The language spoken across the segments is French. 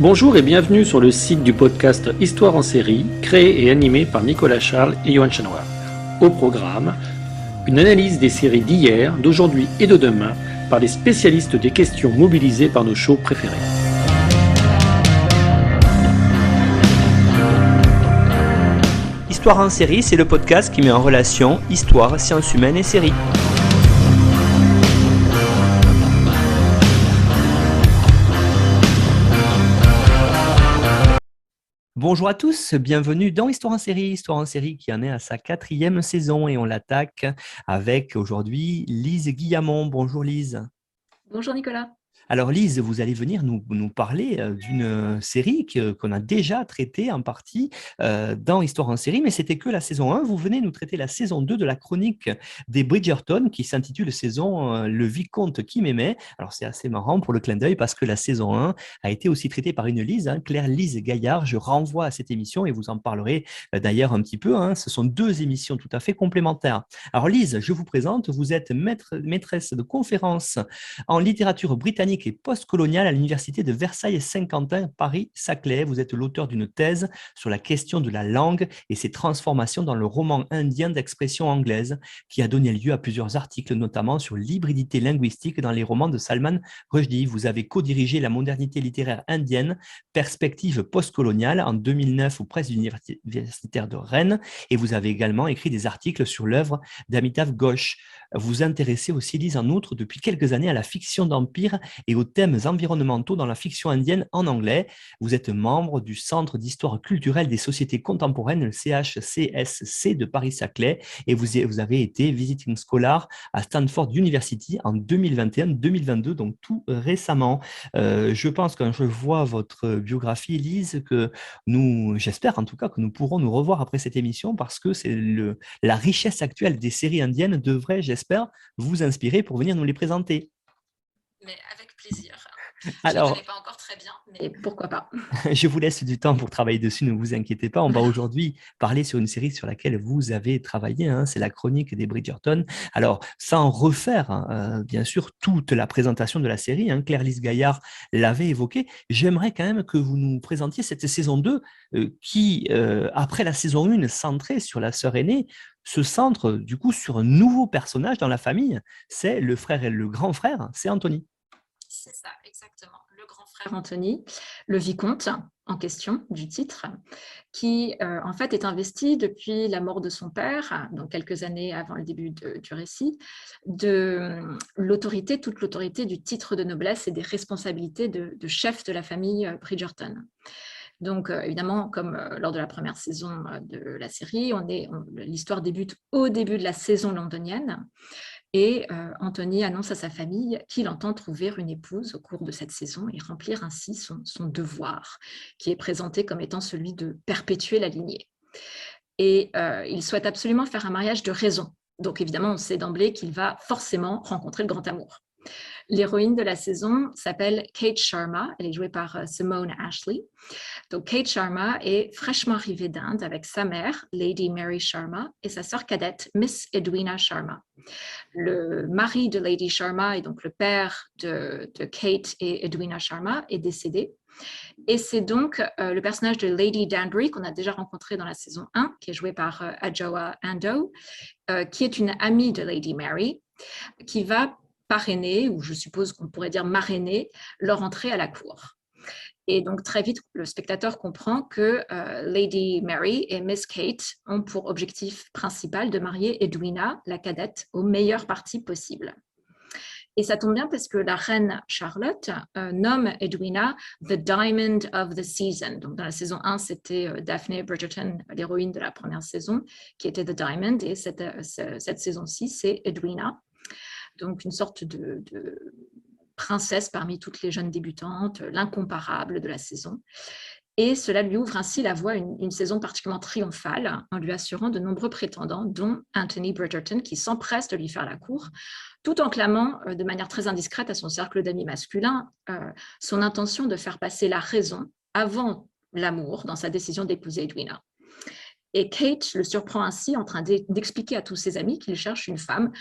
Bonjour et bienvenue sur le site du podcast Histoire en série, créé et animé par Nicolas Charles et Johan Chanoir. Au programme, une analyse des séries d'hier, d'aujourd'hui et de demain par les spécialistes des questions mobilisées par nos shows préférés. Histoire en série, c'est le podcast qui met en relation histoire, sciences humaines et séries. Bonjour à tous, bienvenue dans Histoire en série qui en est à sa 4e saison et on l'attaque avec aujourd'hui Lise Guillamon. Bonjour Lise. Bonjour Nicolas. Alors Lise, vous allez venir nous parler d'une série qu'on a déjà traitée en partie dans Histoire en série, mais c'était que la saison 1. Vous venez nous traiter la saison 2 de la chronique des Bridgerton qui s'intitule saison Le Vicomte qui m'aimait. Alors c'est assez marrant pour le clin d'œil parce que la saison 1 a été aussi traitée par une Lise, Claire Lise Gaillard. Je renvoie à cette émission et vous en parlerez d'ailleurs un petit peu. Ce sont deux émissions tout à fait complémentaires. Alors Lise, je vous présente, vous êtes maîtresse de conférences en littérature britannique et postcoloniale à l'université de Versailles-Saint-Quentin, Paris-Saclay. Vous êtes l'auteur d'une thèse sur la question de la langue et ses transformations dans le roman indien d'expression anglaise, qui a donné lieu à plusieurs articles, notamment sur l'hybridité linguistique dans les romans de Salman Rushdie. Vous avez co-dirigé La modernité littéraire indienne, perspective postcoloniale en 2009 aux presses universitaires de Rennes, et vous avez également écrit des articles sur l'œuvre d'Amitav Ghosh. Vous intéressez aussi, Lise, en outre, depuis quelques années à la fiction d'empire et aux thèmes environnementaux dans la fiction indienne en anglais. Vous êtes membre du Centre d'histoire culturelle des sociétés contemporaines, le CHCSC de Paris-Saclay, et vous avez été visiting scholar à Stanford University en 2021-2022, donc tout récemment. Je pense, quand je vois votre biographie, Lise, que j'espère en tout cas que nous pourrons nous revoir après cette émission, parce que la richesse actuelle des séries indiennes devrait, j'espère, vous inspirer pour venir nous les présenter. Mais avec plaisir. Alors, je ne connais pas encore très bien, mais pourquoi pas. Je vous laisse du temps pour travailler dessus, ne vous inquiétez pas. On va aujourd'hui parler sur une série sur laquelle vous avez travaillé, c'est la chronique des Bridgerton. Alors, sans refaire, bien sûr, toute la présentation de la série, Claire Lise Gaillard l'avait évoqué, j'aimerais quand même que vous nous présentiez cette saison 2 qui, après la saison 1 centrée sur la sœur aînée, se centre du coup sur un nouveau personnage dans la famille, c'est le frère et le grand frère, c'est Anthony. C'est ça, exactement. Le grand frère Anthony, le vicomte en question du titre, qui en fait est investi depuis la mort de son père, donc quelques années avant le début du récit, de toute l'autorité du titre de noblesse et des responsabilités de chef de la famille Bridgerton. Donc, évidemment, comme lors de la première saison de la série, l'histoire débute au début de la saison londonienne. Et Anthony annonce à sa famille qu'il entend trouver une épouse au cours de cette saison et remplir ainsi son devoir, qui est présenté comme étant celui de perpétuer la lignée. Et il souhaite absolument faire un mariage de raison. Donc évidemment, on sait d'emblée qu'il va forcément rencontrer le grand amour. L'héroïne de la saison s'appelle Kate Sharma, elle est jouée par Simone Ashley. Donc Kate Sharma est fraîchement arrivée d'Inde avec sa mère, Lady Mary Sharma, et sa sœur cadette, Miss Edwina Sharma. Le mari de Lady Sharma et donc le père de Kate et Edwina Sharma est décédé. Et c'est donc le personnage de Lady Danbury qu'on a déjà rencontré dans la saison 1, qui est joué par Adjoa Andoh, qui est une amie de Lady Mary, qui va parrainer, ou je suppose qu'on pourrait dire marrainer, leur entrée à la cour. Et donc, très vite, le spectateur comprend que Lady Mary et Miss Kate ont pour objectif principal de marier Edwina, la cadette, au meilleur parti possible. Et ça tombe bien parce que la reine Charlotte nomme Edwina The Diamond of the Season. Donc, dans la saison 1, c'était Daphne Bridgerton, l'héroïne de la première saison, qui était The Diamond. Et cette saison-ci, c'est Edwina. Donc, une sorte de princesse parmi toutes les jeunes débutantes, l'incomparable de la saison. Et cela lui ouvre ainsi la voie à une saison particulièrement triomphale, en lui assurant de nombreux prétendants, dont Anthony Bridgerton, qui s'empresse de lui faire la cour, tout en clamant de manière très indiscrète à son cercle d'amis masculins son intention de faire passer la raison avant l'amour dans sa décision d'épouser Edwina. Et Kate le surprend ainsi en train d'expliquer à tous ses amis qu'il cherche une femme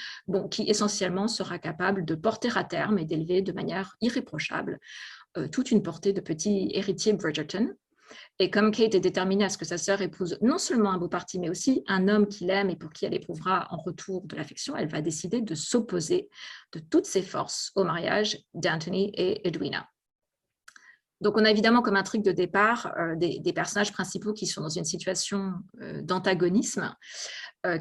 qui essentiellement sera capable de porter à terme et d'élever de manière irréprochable toute une portée de petits héritiers Bridgerton. Et comme Kate est déterminée à ce que sa sœur épouse non seulement un beau parti, mais aussi un homme qu'il aime et pour qui elle éprouvera en retour de l'affection, elle va décider de s'opposer de toutes ses forces au mariage d'Anthony et Edwina. Donc, on a évidemment comme intrigue de départ des personnages principaux qui sont dans une situation d'antagonisme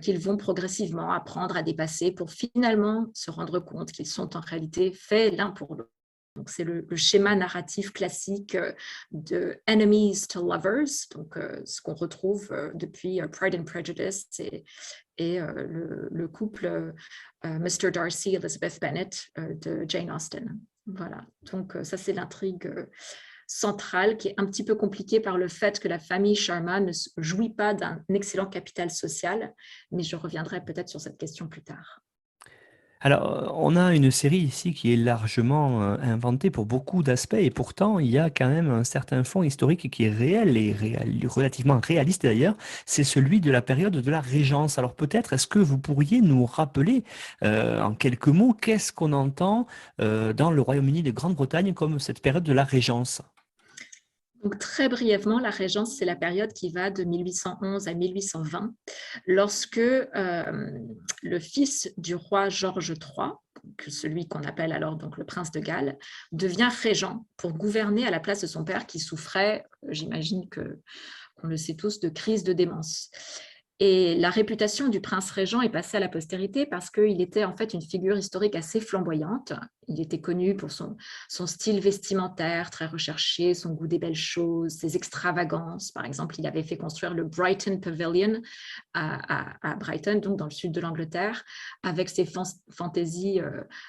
qu'ils vont progressivement apprendre à dépasser pour finalement se rendre compte qu'ils sont en réalité faits l'un pour l'autre. Donc, c'est le schéma narratif classique de enemies to lovers, donc ce qu'on retrouve depuis Pride and Prejudice et le couple Mr. Darcy, Elizabeth Bennet de Jane Austen. Voilà, donc ça c'est l'intrigue centrale qui est un petit peu compliquée par le fait que la famille Sharma ne jouit pas d'un excellent capital social, mais je reviendrai peut-être sur cette question plus tard. Alors, on a une série ici qui est largement inventée pour beaucoup d'aspects et pourtant, il y a quand même un certain fond historique qui est réel et relativement réaliste d'ailleurs. C'est celui de la période de la Régence. Alors peut-être, est-ce que vous pourriez nous rappeler en quelques mots qu'est-ce qu'on entend dans le Royaume-Uni de Grande-Bretagne comme cette période de la Régence? Donc, très brièvement, la Régence, c'est la période qui va de 1811 à 1820, lorsque le fils du roi George III, celui qu'on appelle alors donc le prince de Galles, devient régent pour gouverner à la place de son père qui souffrait, j'imagine qu'on le sait tous, de crise de démence. Et la réputation du prince régent est passée à la postérité parce qu'il était en fait une figure historique assez flamboyante. Il était connu pour son style vestimentaire très recherché, son goût des belles choses, ses extravagances. Par exemple, il avait fait construire le Brighton Pavilion à Brighton, donc dans le sud de l'Angleterre, avec ses fantaisies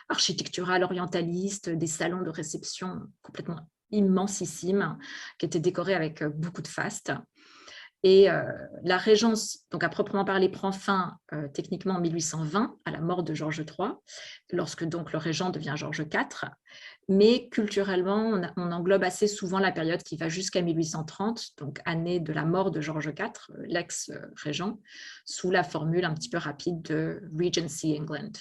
architecturales orientalistes, des salons de réception complètement immensissimes qui étaient décorés avec beaucoup de fastes. Et la Régence, donc à proprement parler, prend fin techniquement en 1820, à la mort de George III, lorsque donc le régent devient George IV. Mais culturellement, on englobe assez souvent la période qui va jusqu'à 1830, donc année de la mort de George IV, l'ex-régent, sous la formule un petit peu rapide de Regency England.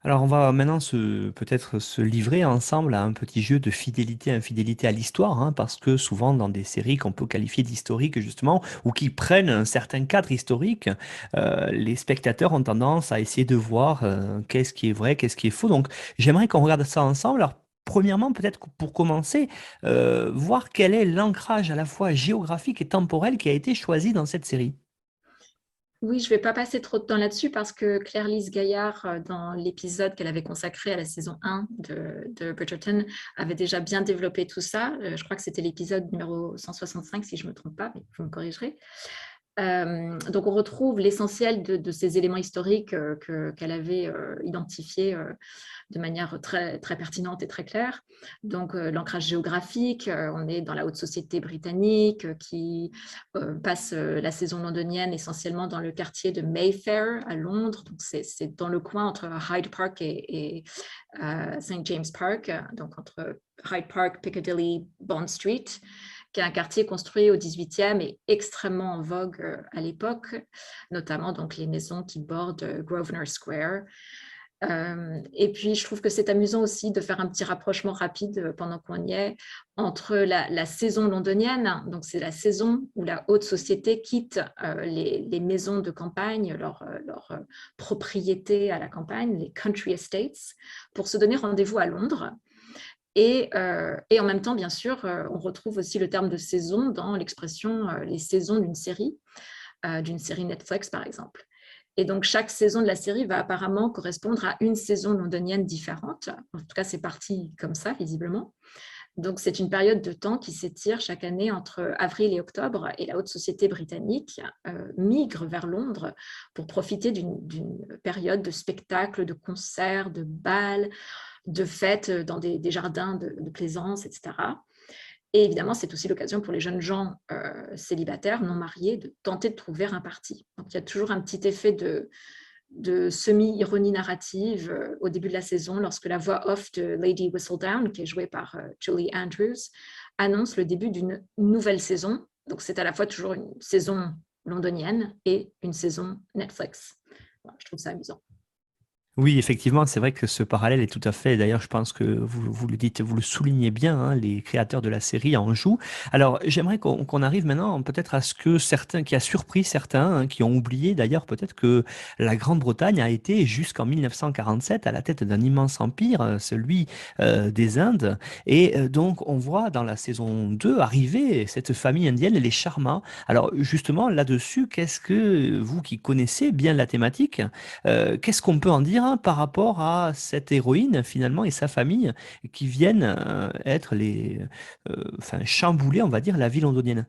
Alors, on va maintenant peut-être se livrer ensemble à un petit jeu de fidélité-infidélité à l'histoire, hein, parce que souvent dans des séries qu'on peut qualifier d'historiques justement, ou qui prennent un certain cadre historique, les spectateurs ont tendance à essayer de voir qu'est-ce qui est vrai, qu'est-ce qui est faux. Donc, j'aimerais qu'on regarde ça ensemble. Alors, premièrement, peut-être que pour commencer, voir quel est l'ancrage à la fois géographique et temporel qui a été choisi dans cette série. Oui, je ne vais pas passer trop de temps là-dessus parce que Claire-Lise Gaillard, dans l'épisode qu'elle avait consacré à la saison 1 de Bridgerton, avait déjà bien développé tout ça. Je crois que c'était l'épisode numéro 165, si je ne me trompe pas, mais vous me corrigerez. Donc, on retrouve l'essentiel de ces éléments historiques qu'elle avait identifiés de manière très, très pertinente et très claire. Donc, l'ancrage géographique, on est dans la haute société britannique qui passe la saison londonienne essentiellement dans le quartier de Mayfair à Londres. Donc, c'est dans le coin entre Hyde Park et St. James Park, donc entre Hyde Park, Piccadilly, Bond Street, qui est un quartier construit au XVIIIe et extrêmement en vogue à l'époque, notamment donc les maisons qui bordent Grosvenor Square. Et puis, je trouve que c'est amusant aussi de faire un petit rapprochement rapide pendant qu'on y est entre la saison londonienne, donc c'est la saison où la haute société quitte les maisons de campagne, leur propriété à la campagne, les country estates, pour se donner rendez-vous à Londres. Et en même temps, bien sûr, on retrouve aussi le terme de saison dans l'expression les saisons d'une série Netflix, par exemple. Et donc, chaque saison de la série va apparemment correspondre à une saison londonienne différente. En tout cas, c'est parti comme ça, visiblement. Donc, c'est une période de temps qui s'étire chaque année entre avril et octobre, et la haute société britannique migre vers Londres pour profiter d'une période de spectacles, de concerts, de bals, de fêtes dans des jardins de plaisance, etc. Et évidemment, c'est aussi l'occasion pour les jeunes gens célibataires, non mariés, de tenter de trouver un parti. Donc, il y a toujours un petit effet de semi-ironie narrative au début de la saison, lorsque la voix off de Lady Whistledown, qui est jouée par Julie Andrews, annonce le début d'une nouvelle saison Donc, c'est à la fois toujours une saison londonienne et une saison Netflix. Voilà, je trouve ça amusant. Oui, effectivement, c'est vrai que ce parallèle est tout à fait. D'ailleurs, je pense que vous le dites, vous le soulignez bien, hein, les créateurs de la série en jouent. Alors, j'aimerais qu'on arrive maintenant peut-être à ce que certains, qui a surpris certains, hein, qui ont oublié d'ailleurs peut-être que la Grande-Bretagne a été jusqu'en 1947 à la tête d'un immense empire, celui des Indes. Et donc, on voit dans la saison 2 arriver cette famille indienne, les Sharma. Alors, justement, là-dessus, qu'est-ce que vous qui connaissez bien la thématique, qu'est-ce qu'on peut en dire, hein, par rapport à cette héroïne finalement et sa famille qui viennent être enfin, chambouler, on va dire, la vie londonienne?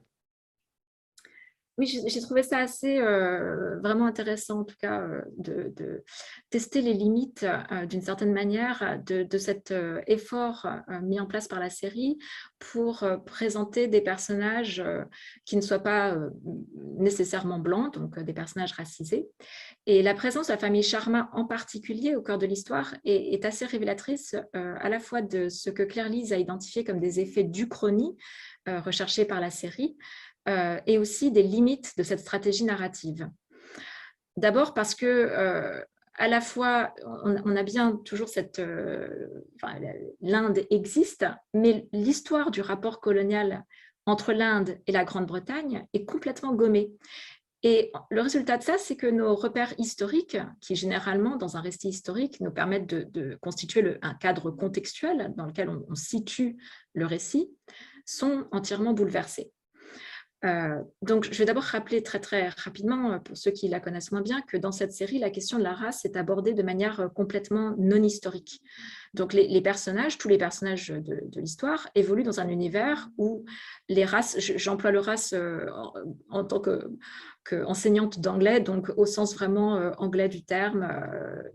Oui, j'ai trouvé ça assez vraiment intéressant, en tout cas, de tester les limites d'une certaine manière de cet effort mis en place par la série pour présenter des personnages qui ne soient pas nécessairement blancs, donc des personnages racisés. Et la présence de la famille Sharma en particulier au cœur de l'histoire est assez révélatrice à la fois de ce que Claire Lees a identifié comme des effets d'Uchronie recherchés par la série, et aussi des limites de cette stratégie narrative. D'abord parce que à la fois, on a bien toujours cette... enfin, l'Inde existe, mais l'histoire du rapport colonial entre l'Inde et la Grande-Bretagne est complètement gommée. Et le résultat de ça, c'est que nos repères historiques, qui généralement, dans un récit historique, nous permettent de constituer un cadre contextuel dans lequel on situe le récit, sont entièrement bouleversés. Donc, je vais d'abord rappeler très, très rapidement, pour ceux qui la connaissent moins bien, que dans cette série, la question de la race est abordée de manière complètement non historique. Donc, les personnages, tous les personnages de l'histoire évoluent dans un univers où les races, j'emploie le race en tant qu'enseignante d'anglais, donc au sens vraiment anglais du terme.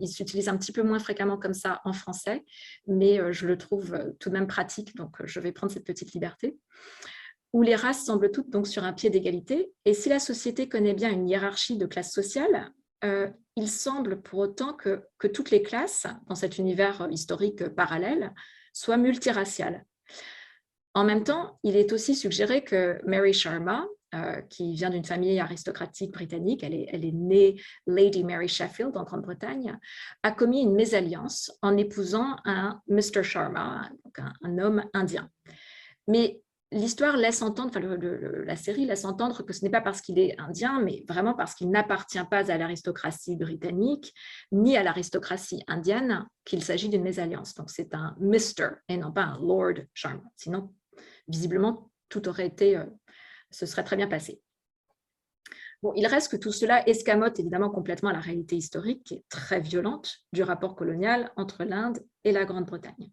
Il s'utilise un petit peu moins fréquemment comme ça en français, mais je le trouve tout de même pratique, donc je vais prendre cette petite liberté, où les races semblent toutes donc sur un pied d'égalité. Et si la société connaît bien une hiérarchie de classes sociales, il semble pour autant que toutes les classes, dans cet univers historique parallèle, soient multiraciales. En même temps, il est aussi suggéré que Mary Sharma, qui vient d'une famille aristocratique britannique, elle est née Lady Mary Sheffield en Grande-Bretagne, a commis une mésalliance en épousant un Mr. Sharma, donc un homme indien. Mais l'histoire laisse entendre, enfin la série laisse entendre que ce n'est pas parce qu'il est indien, mais vraiment parce qu'il n'appartient pas à l'aristocratie britannique, ni à l'aristocratie indienne, qu'il s'agit d'une mésalliance. Donc c'est un Mr. et non pas un Lord Sharma. Sinon, visiblement, tout aurait été, ce serait très bien passé. Bon, il reste que tout cela escamote évidemment complètement la réalité historique, qui est très violente, du rapport colonial entre l'Inde et la Grande-Bretagne.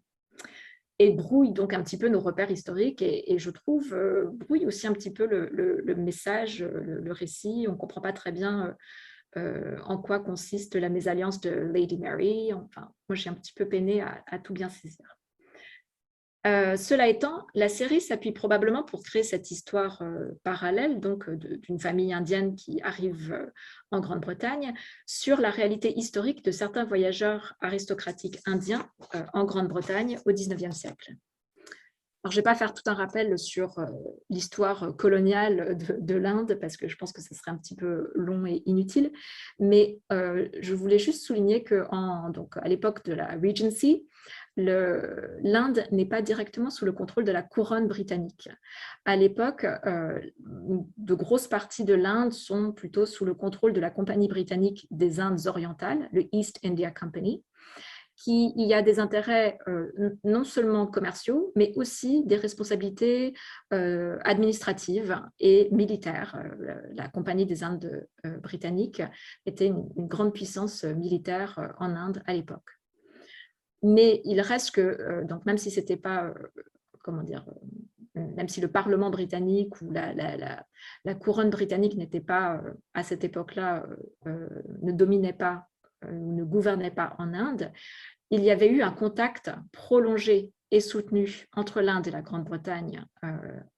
Et brouille donc un petit peu nos repères historiques et je trouve brouille aussi un petit peu le message, le récit. On ne comprend pas très bien en quoi consiste la mésalliance de Lady Mary. Enfin, moi, j'ai un petit peu peiné à tout bien saisir. Cela étant, la série s'appuie probablement pour créer cette histoire parallèle, donc d'une famille indienne qui arrive en Grande-Bretagne, sur la réalité historique de certains voyageurs aristocratiques indiens en Grande-Bretagne au XIXe siècle. Alors, je ne vais pas faire tout un rappel sur l'histoire coloniale de l'Inde, parce que je pense que ce serait un petit peu long et inutile, mais je voulais juste souligner qu'à l'époque de la Regency, l'Inde n'est pas directement sous le contrôle de la couronne britannique. À l'époque, de grosses parties de l'Inde sont plutôt sous le contrôle de la Compagnie britannique des Indes orientales, le East India Company, qui y a des intérêts non seulement commerciaux, mais aussi des responsabilités administratives et militaires. La Compagnie des Indes britanniques était une grande puissance militaire en Inde à l'époque. Mais il reste que, donc même si c'était pas, comment dire, même si le Parlement britannique ou la couronne britannique n'était pas, à cette époque-là, ne dominait pas, ne gouvernait pas en Inde, il y avait eu un contact prolongé et soutenu entre l'Inde et la Grande-Bretagne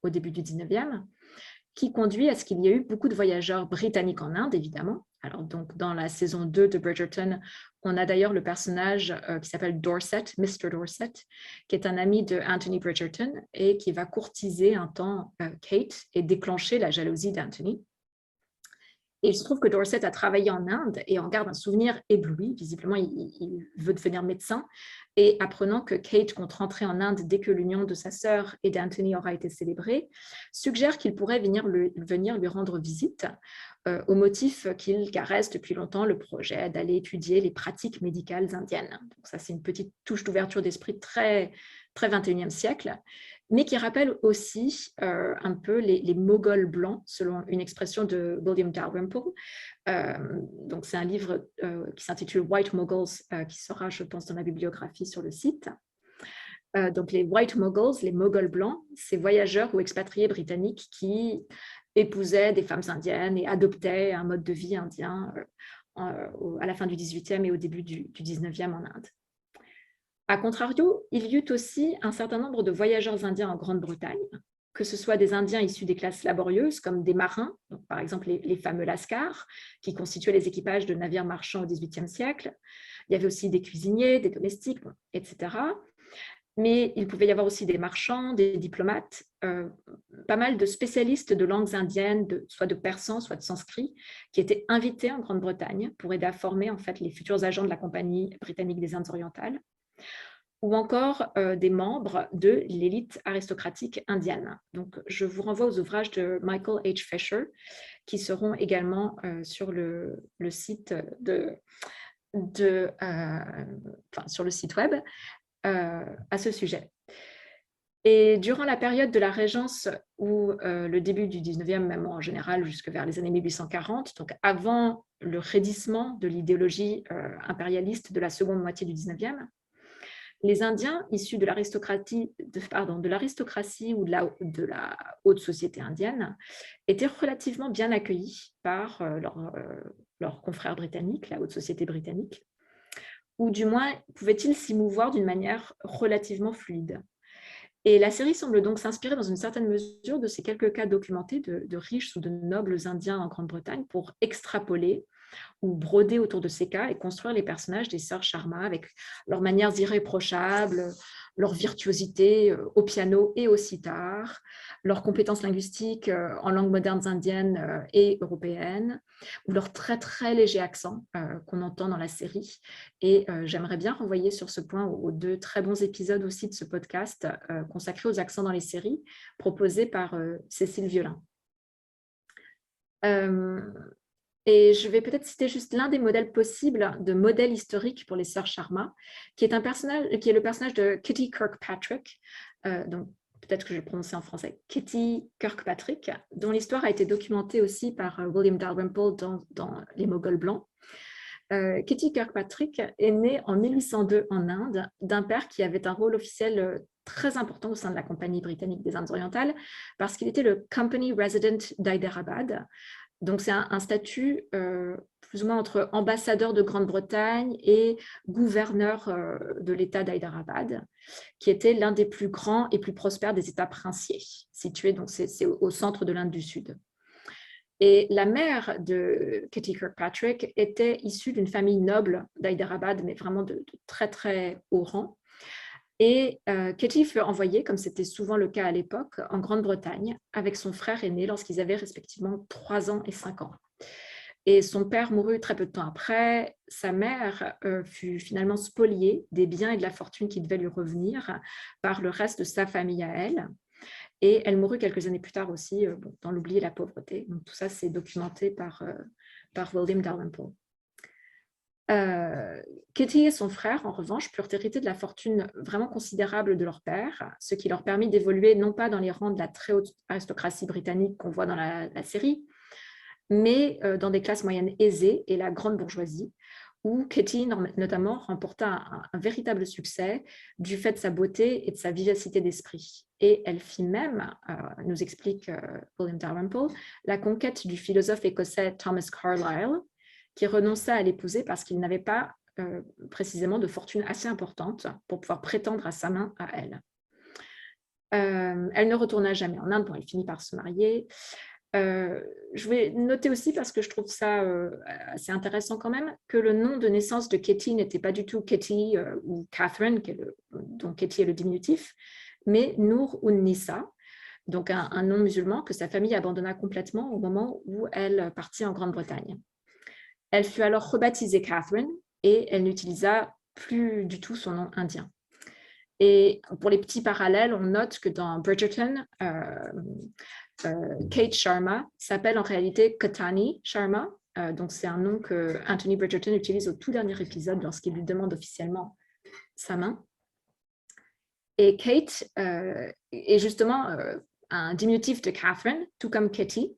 au début du 19e, qui conduit à ce qu'il y ait eu beaucoup de voyageurs britanniques en Inde, évidemment. Alors, donc, dans la saison 2 de Bridgerton, on a d'ailleurs le personnage qui s'appelle Dorset, Mr. Dorset, qui est un ami de Anthony Bridgerton et qui va courtiser un temps Kate et déclencher la jalousie d'Anthony. Et il se trouve que Dorset a travaillé en Inde et en garde un souvenir ébloui. Visiblement, il veut devenir médecin. Et apprenant que Kate compte rentrer en Inde dès que l'union de sa sœur et d'Anthony aura été célébrée, suggère qu'il pourrait venir lui rendre visite au motif qu'il caresse depuis longtemps le projet d'aller étudier les pratiques médicales indiennes. Donc ça, c'est une petite touche d'ouverture d'esprit très, très 21e siècle, mais qui rappelle aussi un peu les Moghols blancs, selon une expression de William Dalrymple. Donc c'est un livre qui s'intitule White Mughals, qui sera, je pense, dans la bibliographie sur le site. Donc les White Mughals, les Moghols blancs, ces voyageurs ou expatriés britanniques qui épousaient des femmes indiennes et adoptaient un mode de vie indien à la fin du XVIIIe et au début du XIXe en Inde. A contrario, il y eut aussi un certain nombre de voyageurs indiens en Grande-Bretagne, que ce soit des Indiens issus des classes laborieuses, comme des marins, donc par exemple les fameux lascars, qui constituaient les équipages de navires marchands au XVIIIe siècle. Il y avait aussi des cuisiniers, des domestiques, etc. Mais il pouvait y avoir aussi des marchands, des diplomates, pas mal de spécialistes de langues indiennes, soit de persan, soit de sanskrit, qui étaient invités en Grande-Bretagne pour aider à former en fait, les futurs agents de la Compagnie britannique des Indes orientales, ou encore des membres de l'élite aristocratique indienne. Donc, je vous renvoie aux ouvrages de Michael H. Fisher, qui seront également sur le site sur le site web à ce sujet. Et durant la période de la Régence ou le début du 19e, même en général jusque vers les années 1840, donc avant le raidissement de l'idéologie impérialiste de la seconde moitié du 19e, les Indiens issus de l'aristocratie ou de la haute société indienne étaient relativement bien accueillis par leurs confrères britanniques, la haute société britannique, ou du moins pouvaient-ils s'y mouvoir d'une manière relativement fluide. Et la série semble donc s'inspirer dans une certaine mesure de ces quelques cas documentés de riches ou de nobles indiens en Grande-Bretagne pour extrapoler ou broder autour de ces cas et construire les personnages des sœurs Sharma avec leurs manières irréprochables, leur virtuosité au piano et au sitar, leurs compétences linguistiques en langues modernes indiennes et européennes, ou leur très très léger accent qu'on entend dans la série. Et j'aimerais bien renvoyer sur ce point aux 2 très bons épisodes aussi de ce podcast consacrés aux accents dans les séries, proposés par Cécile Violin. Et je vais peut-être citer juste l'un des modèles possibles de modèle historique pour les sœurs Sharma, qui est le personnage de Kitty Kirkpatrick, donc peut-être que je vais le prononcer en français, Kitty Kirkpatrick, dont l'histoire a été documentée aussi par William Dalrymple dans Les Moghols blancs. Kitty Kirkpatrick est née en 1802 en Inde d'un père qui avait un rôle officiel très important au sein de la Compagnie britannique des Indes orientales parce qu'il était le Company Resident d'Hyderabad. Donc, c'est un statut plus ou moins entre ambassadeur de Grande-Bretagne et gouverneur de l'État d'Hyderabad, qui était l'un des plus grands et plus prospères des États princiers, situé donc c'est au centre de l'Inde du Sud. Et la mère de Kitty Kirkpatrick était issue d'une famille noble d'Hyderabad, mais vraiment de très très haut rang. Et Kitty fut envoyée, comme c'était souvent le cas à l'époque, en Grande-Bretagne avec son frère aîné lorsqu'ils avaient respectivement 3 ans et 5 ans. Et son père mourut très peu de temps après. Sa mère fut finalement spoliée des biens et de la fortune qui devaient lui revenir par le reste de sa famille à elle. Et elle mourut quelques années plus tard aussi, dans l'oubli et la pauvreté. Donc tout ça, c'est documenté par William Dalrymple. Kitty et son frère, en revanche, purent hériter de la fortune vraiment considérable de leur père, ce qui leur permit d'évoluer non pas dans les rangs de la très haute aristocratie britannique qu'on voit dans la série, mais dans des classes moyennes aisées et la grande bourgeoisie, où Kitty notamment remporta un véritable succès du fait de sa beauté et de sa vivacité d'esprit. Et elle fit même, nous explique William Dalrymple, la conquête du philosophe écossais Thomas Carlyle, qui renonça à l'épouser parce qu'il n'avait pas précisément de fortune assez importante pour pouvoir prétendre à sa main à elle. Elle ne retourna jamais en Inde, elle finit par se marier. Je vais noter aussi, parce que je trouve ça assez intéressant quand même, que le nom de naissance de Katie n'était pas du tout Katie ou Catherine, dont Katie est le diminutif, mais Nour ou Nissa, donc un nom musulman que sa famille abandonna complètement au moment où elle partit en Grande-Bretagne. Elle fut alors rebaptisée Catherine et elle n'utilisa plus du tout son nom indien. Et pour les petits parallèles, on note que dans Bridgerton, Kate Sharma s'appelle en réalité Katani Sharma. Donc c'est un nom que Anthony Bridgerton utilise au tout dernier épisode lorsqu'il lui demande officiellement sa main. Et Kate est justement un diminutif de Catherine, tout comme Katie.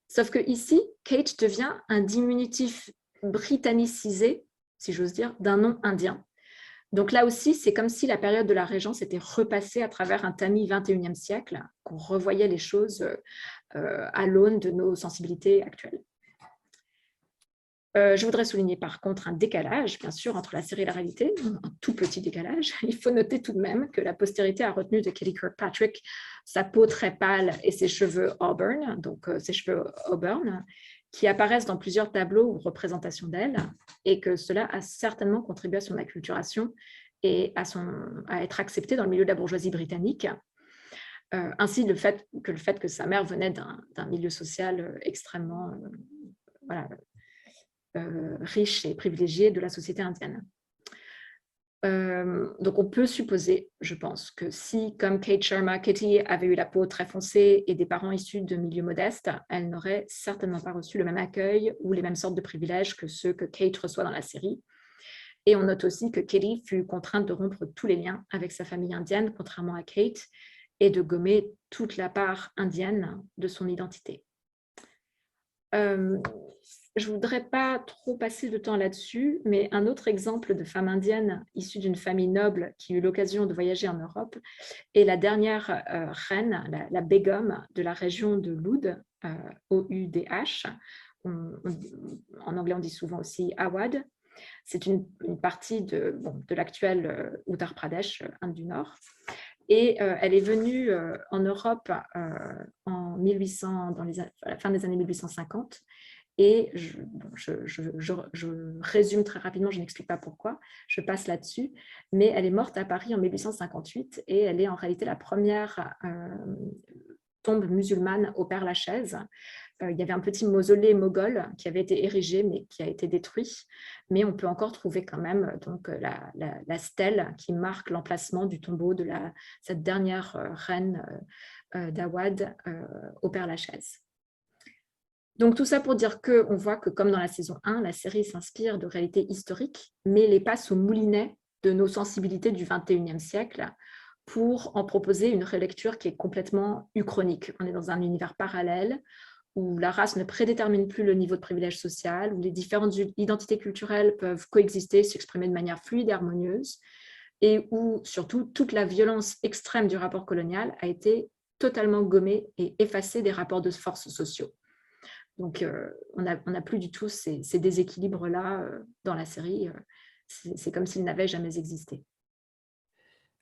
Sauf que ici, Kate devient un diminutif britannicisé, si j'ose dire, d'un nom indien. Donc là aussi, c'est comme si la période de la Régence était repassée à travers un tamis 21e siècle, qu'on revoyait les choses à l'aune de nos sensibilités actuelles. Je voudrais souligner par contre un décalage, bien sûr, entre la série et la réalité, un tout petit décalage. Il faut noter tout de même que la postérité a retenu de Katie Kirkpatrick sa peau très pâle et ses cheveux auburn, donc ses cheveux auburn, qui apparaissent dans plusieurs tableaux ou représentations d'elle, et que cela a certainement contribué à son acculturation et à être acceptée dans le milieu de la bourgeoisie britannique. Ainsi, le fait que sa mère venait d'un milieu social extrêmement riche et privilégié de la société indienne. Donc on peut supposer, je pense, que si, comme Kate Sharma, Katie avait eu la peau très foncée et des parents issus de milieux modestes, elle n'aurait certainement pas reçu le même accueil ou les mêmes sortes de privilèges que ceux que Kate reçoit dans la série. Et on note aussi que Katie fut contrainte de rompre tous les liens avec sa famille indienne, contrairement à Kate, et de gommer toute la part indienne de son identité. Je ne voudrais pas trop passer de temps là-dessus, mais un autre exemple de femme indienne issue d'une famille noble qui eut l'occasion de voyager en Europe est la dernière reine, la Begum de la région de l'Oudh, O-U-D-H. En anglais, on dit souvent aussi Awadh. C'est une partie de l'actuel Uttar Pradesh, Inde du Nord. Et elle est venue en Europe en 1800, à la fin des années 1850. Et je résume très rapidement, je n'explique pas pourquoi, je passe là-dessus, mais elle est morte à Paris en 1858 et elle est en réalité la première tombe musulmane au Père-Lachaise. Il y avait un petit mausolée moghol qui avait été érigé mais qui a été détruit, mais on peut encore trouver quand même donc, la stèle qui marque l'emplacement du tombeau de cette dernière reine d'Awadh au Père-Lachaise. Donc tout ça pour dire qu'on voit que comme dans la saison 1, la série s'inspire de réalités historiques, mais les passe au moulinet de nos sensibilités du 21e siècle pour en proposer une relecture qui est complètement uchronique. On est dans un univers parallèle où la race ne prédétermine plus le niveau de privilège social, où les différentes identités culturelles peuvent coexister, s'exprimer de manière fluide et harmonieuse, et où surtout toute la violence extrême du rapport colonial a été totalement gommée et effacée des rapports de force sociaux. Donc, on n'a plus du tout ces déséquilibres-là dans la série. C'est comme s'ils n'avaient jamais existé.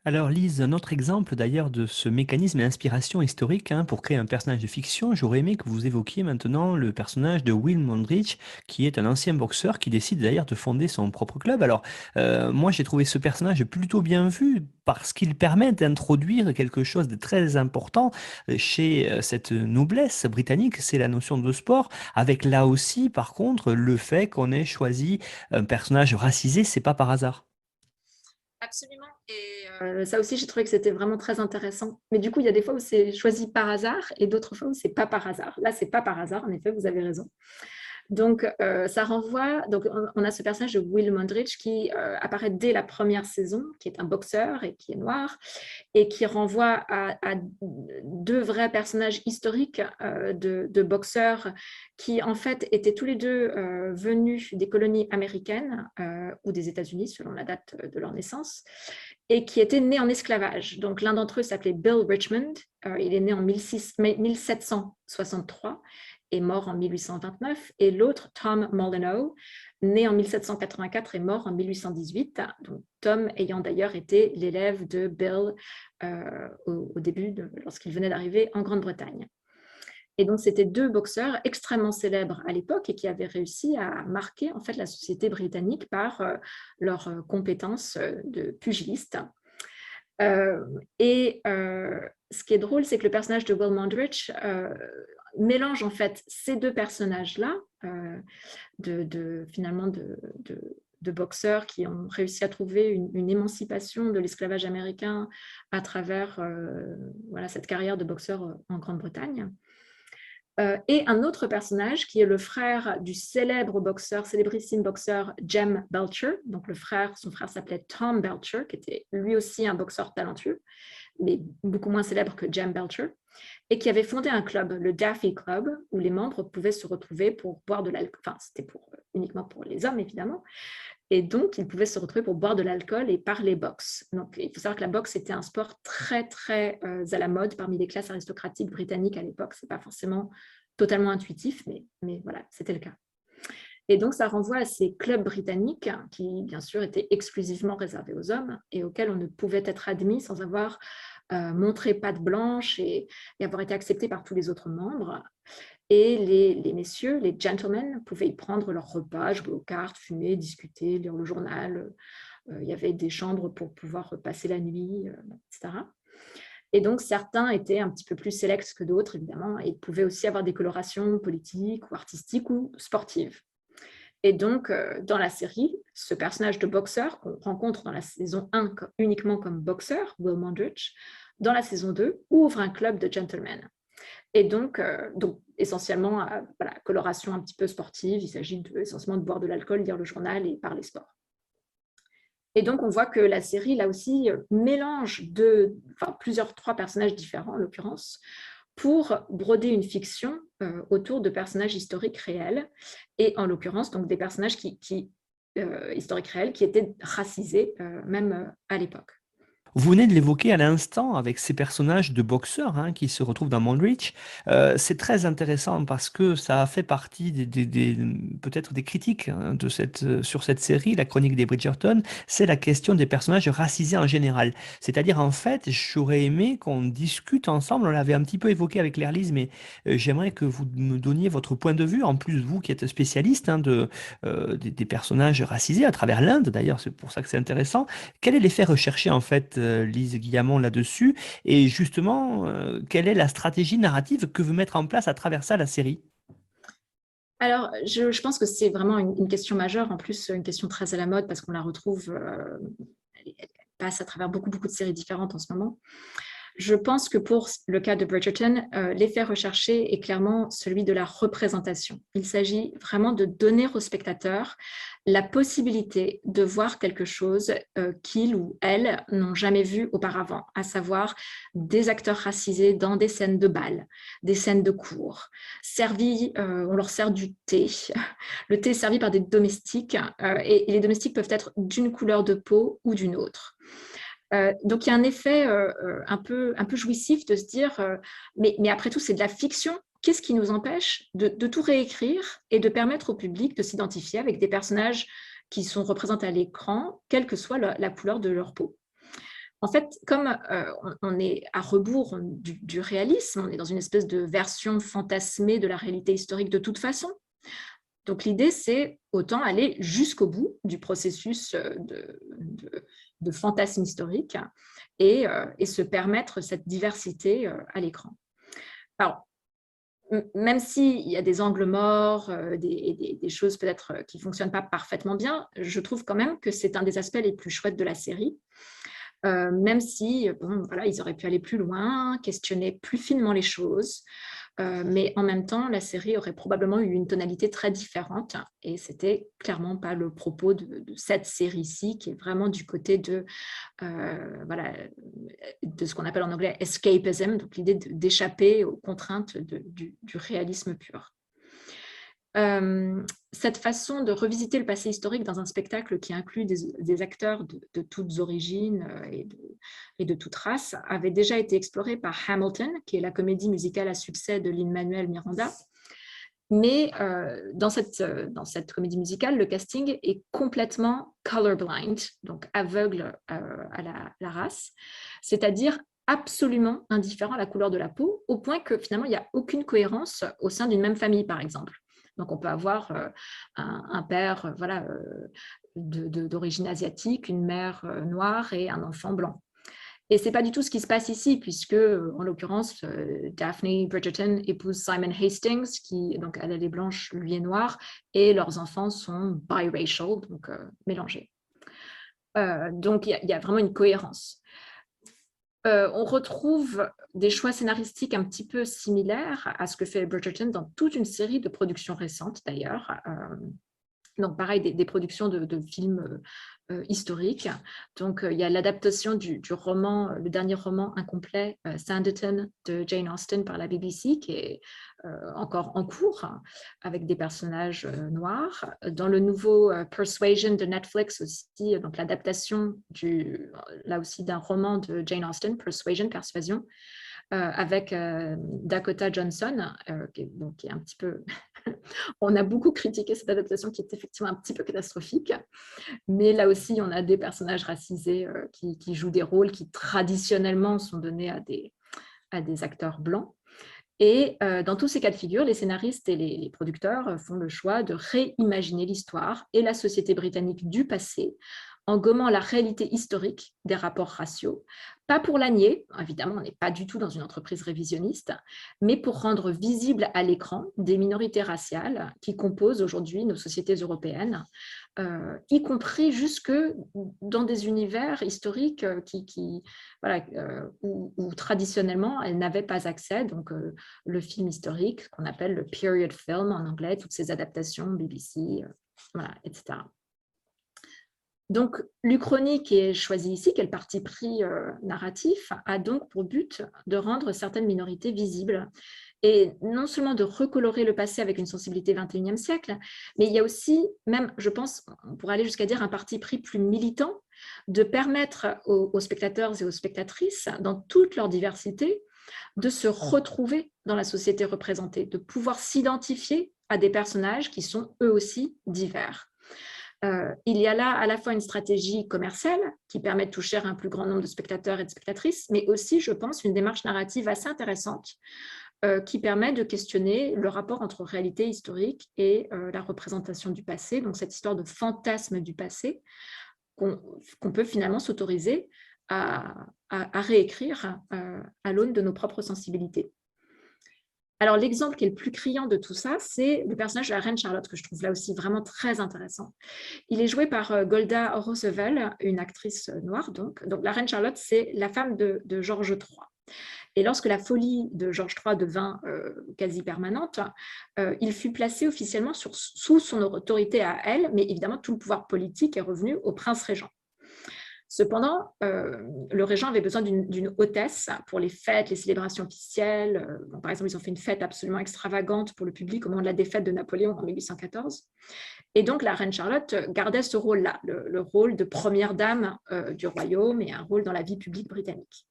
Alors Lise, un autre exemple d'ailleurs de ce mécanisme et inspiration historique pour créer un personnage de fiction, j'aurais aimé que vous évoquiez maintenant le personnage de Will Mondrich, qui est un ancien boxeur qui décide d'ailleurs de fonder son propre club. Alors moi j'ai trouvé ce personnage plutôt bien vu parce qu'il permet d'introduire quelque chose de très important chez cette noblesse britannique, c'est la notion de sport, avec là aussi par contre le fait qu'on ait choisi un personnage racisé, c'est pas par hasard. Absolument. Et ça aussi, j'ai trouvé que c'était vraiment très intéressant. Mais du coup, il y a des fois où c'est choisi par hasard et d'autres fois où c'est pas par hasard. Là, c'est pas par hasard, en effet, vous avez raison. Donc, ça renvoie. Donc, on a ce personnage de Will Mondrich qui apparaît dès la première saison, qui est un boxeur et qui est noir, et qui renvoie à deux vrais personnages historiques de boxeurs qui, en fait, étaient tous les deux venus des colonies américaines ou des États-Unis, selon la date de leur naissance, et qui étaient nés en esclavage. Donc, l'un d'entre eux s'appelait Bill Richmond. Il est né en 1763 est mort en 1829, et l'autre, Tom Molyneux, né en 1784 et mort en 1818, donc Tom ayant d'ailleurs été l'élève de Bill au début, lorsqu'il venait d'arriver en Grande-Bretagne. Et donc, c'était deux boxeurs extrêmement célèbres à l'époque et qui avaient réussi à marquer en fait, la société britannique par leurs compétences de pugilistes. Ce qui est drôle, c'est que le personnage de Will Mondrich mélange en fait ces deux personnages-là, finalement de boxeurs qui ont réussi à trouver une émancipation de l'esclavage américain à travers voilà, cette carrière de boxeur en Grande-Bretagne. Et un autre personnage qui est le frère du célébrissime boxeur Jem Belcher. Donc son frère s'appelait Tom Belcher, qui était lui aussi un boxeur talentueux, mais beaucoup moins célèbre que Jem Belcher, et qui avait fondé un club, le Daffy Club, où les membres pouvaient se retrouver pour boire de l'alcool. Enfin, c'était uniquement pour les hommes, évidemment. Et donc, ils pouvaient se retrouver pour boire de l'alcool et parler boxe. Donc, il faut savoir que la boxe était un sport très, très à la mode parmi les classes aristocratiques britanniques à l'époque. Ce n'est pas forcément totalement intuitif, mais voilà, c'était le cas. Et donc, ça renvoie à ces clubs britanniques qui, bien sûr, étaient exclusivement réservés aux hommes et auxquels on ne pouvait être admis sans avoir montré patte blanche et avoir été accepté par tous les autres membres. Et les messieurs, les gentlemen, pouvaient y prendre leur repas, jouer aux cartes, fumer, discuter, lire le journal. Il y avait des chambres pour pouvoir passer la nuit, etc. Et donc, certains étaient un petit peu plus sélects que d'autres, évidemment, et pouvaient aussi avoir des colorations politiques ou artistiques ou sportives. Et donc, dans la série, ce personnage de boxeur qu'on rencontre dans la saison 1 uniquement comme boxeur, Will Mondrich, dans la saison 2, ouvre un club de gentlemen. Et donc essentiellement, voilà, coloration un petit peu sportive, il s'agit essentiellement de boire de l'alcool, lire le journal et parler sport. Et donc, on voit que la série, là aussi, mélange trois personnages différents, en l'occurrence, pour broder une fiction autour de personnages historiques réels, et en l'occurrence, donc des personnages historiques réels qui étaient racisés, même à l'époque. Vous venez de l'évoquer à l'instant avec ces personnages de boxeurs qui se retrouvent dans Mondrich. C'est très intéressant parce que ça a fait partie peut-être des critiques sur cette série, la chronique des Bridgerton. C'est la question des personnages racisés en général. C'est-à-dire, en fait, j'aurais aimé qu'on discute ensemble. On l'avait un petit peu évoqué avec Lerlise, mais j'aimerais que vous me donniez votre point de vue. En plus, vous qui êtes spécialiste des personnages racisés à travers l'Inde, d'ailleurs, c'est pour ça que c'est intéressant. Quel est l'effet recherché, en fait, Lise Guillamon, là-dessus? Et justement, quelle est la stratégie narrative que veut mettre en place à travers ça la série? Alors, je pense que c'est vraiment une question majeure, en plus une question très à la mode parce qu'on la retrouve, elle passe à travers beaucoup de séries différentes en ce moment. Je pense que pour le cas de Bridgerton, l'effet recherché est clairement celui de la représentation. Il s'agit vraiment de donner aux spectateurs la possibilité de voir quelque chose qu'ils ou elles n'ont jamais vu auparavant, à savoir des acteurs racisés dans des scènes de bal, des scènes de cour, on leur sert du thé. Le thé est servi par des domestiques et les domestiques peuvent être d'une couleur de peau ou d'une autre. Donc, il y a un effet un peu jouissif de se dire mais après tout, c'est de la fiction. Qu'est-ce qui nous empêche de tout réécrire et de permettre au public de s'identifier avec des personnages qui sont représentés à l'écran, quelle que soit la couleur de leur peau? En fait, comme on est à rebours du réalisme, on est dans une espèce de version fantasmée de la réalité historique de toute façon. Donc, l'idée, c'est autant aller jusqu'au bout du processus de fantasme historique et se permettre cette diversité à l'écran. Alors, même s'il y a des angles morts, des choses peut-être qui ne fonctionnent pas parfaitement bien, je trouve quand même que c'est un des aspects les plus chouettes de la série. Même si, voilà, ils auraient pu aller plus loin, questionner plus finement les choses, mais en même temps, la série aurait probablement eu une tonalité très différente et c'était clairement pas le propos de cette série-ci qui est vraiment du côté voilà, de ce qu'on appelle en anglais escapism, donc l'idée d'échapper aux contraintes du réalisme pur. Cette façon de revisiter le passé historique dans un spectacle qui inclut des acteurs de toutes origines et de toutes races avait déjà été explorée par Hamilton, qui est la comédie musicale à succès de Lin-Manuel Miranda. Mais dans cette comédie musicale, le casting est complètement colorblind, donc aveugle à la race, c'est-à-dire absolument indifférents à la couleur de la peau, au point que finalement, il n'y a aucune cohérence au sein d'une même famille, par exemple. Donc, on peut avoir un père d'origine asiatique, une mère noire et un enfant blanc. Et ce n'est pas du tout ce qui se passe ici, puisque, en l'occurrence, Daphne Bridgerton épouse Simon Hastings, qui, donc, elle est blanche, lui est noir, et leurs enfants sont biracial, donc mélangés. Donc, il y a vraiment une cohérence. On retrouve des choix scénaristiques un petit peu similaires à ce que fait Bridgerton dans toute une série de productions récentes, d'ailleurs. Donc, pareil, des productions de films historiques. Donc, il y a l'adaptation du roman, le dernier roman incomplet, Sanditon, de Jane Austen par la BBC, qui est encore en cours, avec des personnages noirs. Dans le nouveau Persuasion de Netflix aussi, donc l'adaptation là aussi d'un roman de Jane Austen, Persuasion, avec Dakota Johnson, qui est un petit peu... On a beaucoup critiqué cette adaptation qui est effectivement un petit peu catastrophique, mais là aussi, on a des personnages racisés qui jouent des rôles qui traditionnellement sont donnés à des acteurs blancs. Et dans tous ces cas de figure, les scénaristes et les producteurs font le choix de réimaginer l'histoire et la société britannique du passé en gommant la réalité historique des rapports raciaux, pas pour la nier, évidemment, on n'est pas du tout dans une entreprise révisionniste, mais pour rendre visible à l'écran des minorités raciales qui composent aujourd'hui nos sociétés européennes, y compris jusque dans des univers historiques où traditionnellement elles n'avaient pas accès, donc le film historique qu'on appelle le period film en anglais, toutes ces adaptations BBC, etc. Donc, l'Uchronie qui est choisie ici, quel parti pris narratif, a donc pour but de rendre certaines minorités visibles et non seulement de recolorer le passé avec une sensibilité 21e siècle, mais il y a aussi, même, je pense, on pourrait aller jusqu'à dire un parti pris plus militant, de permettre aux spectateurs et aux spectatrices, dans toute leur diversité, de se retrouver dans la société représentée, de pouvoir s'identifier à des personnages qui sont eux aussi divers. Il y a là à la fois une stratégie commerciale qui permet de toucher un plus grand nombre de spectateurs et de spectatrices, mais aussi, je pense, une démarche narrative assez intéressante qui permet de questionner le rapport entre réalité historique et la représentation du passé, donc cette histoire de fantasme du passé qu'on peut finalement s'autoriser à réécrire à l'aune de nos propres sensibilités. Alors, l'exemple qui est le plus criant de tout ça, c'est le personnage de la reine Charlotte, que je trouve là aussi vraiment très intéressant. Il est joué par Golda Roosevelt, une actrice noire. Donc la reine Charlotte, c'est la femme de George III. Et lorsque la folie de George III devint quasi permanente, il fut placé officiellement sous son autorité à elle, mais évidemment, tout le pouvoir politique est revenu au prince régent. Cependant, le régent avait besoin d'une hôtesse pour les fêtes, les célébrations officielles. Par exemple, ils ont fait une fête absolument extravagante pour le public au moment de la défaite de Napoléon en 1814. Et donc, la reine Charlotte gardait ce rôle-là, le rôle de première dame du royaume et un rôle dans la vie publique britannique.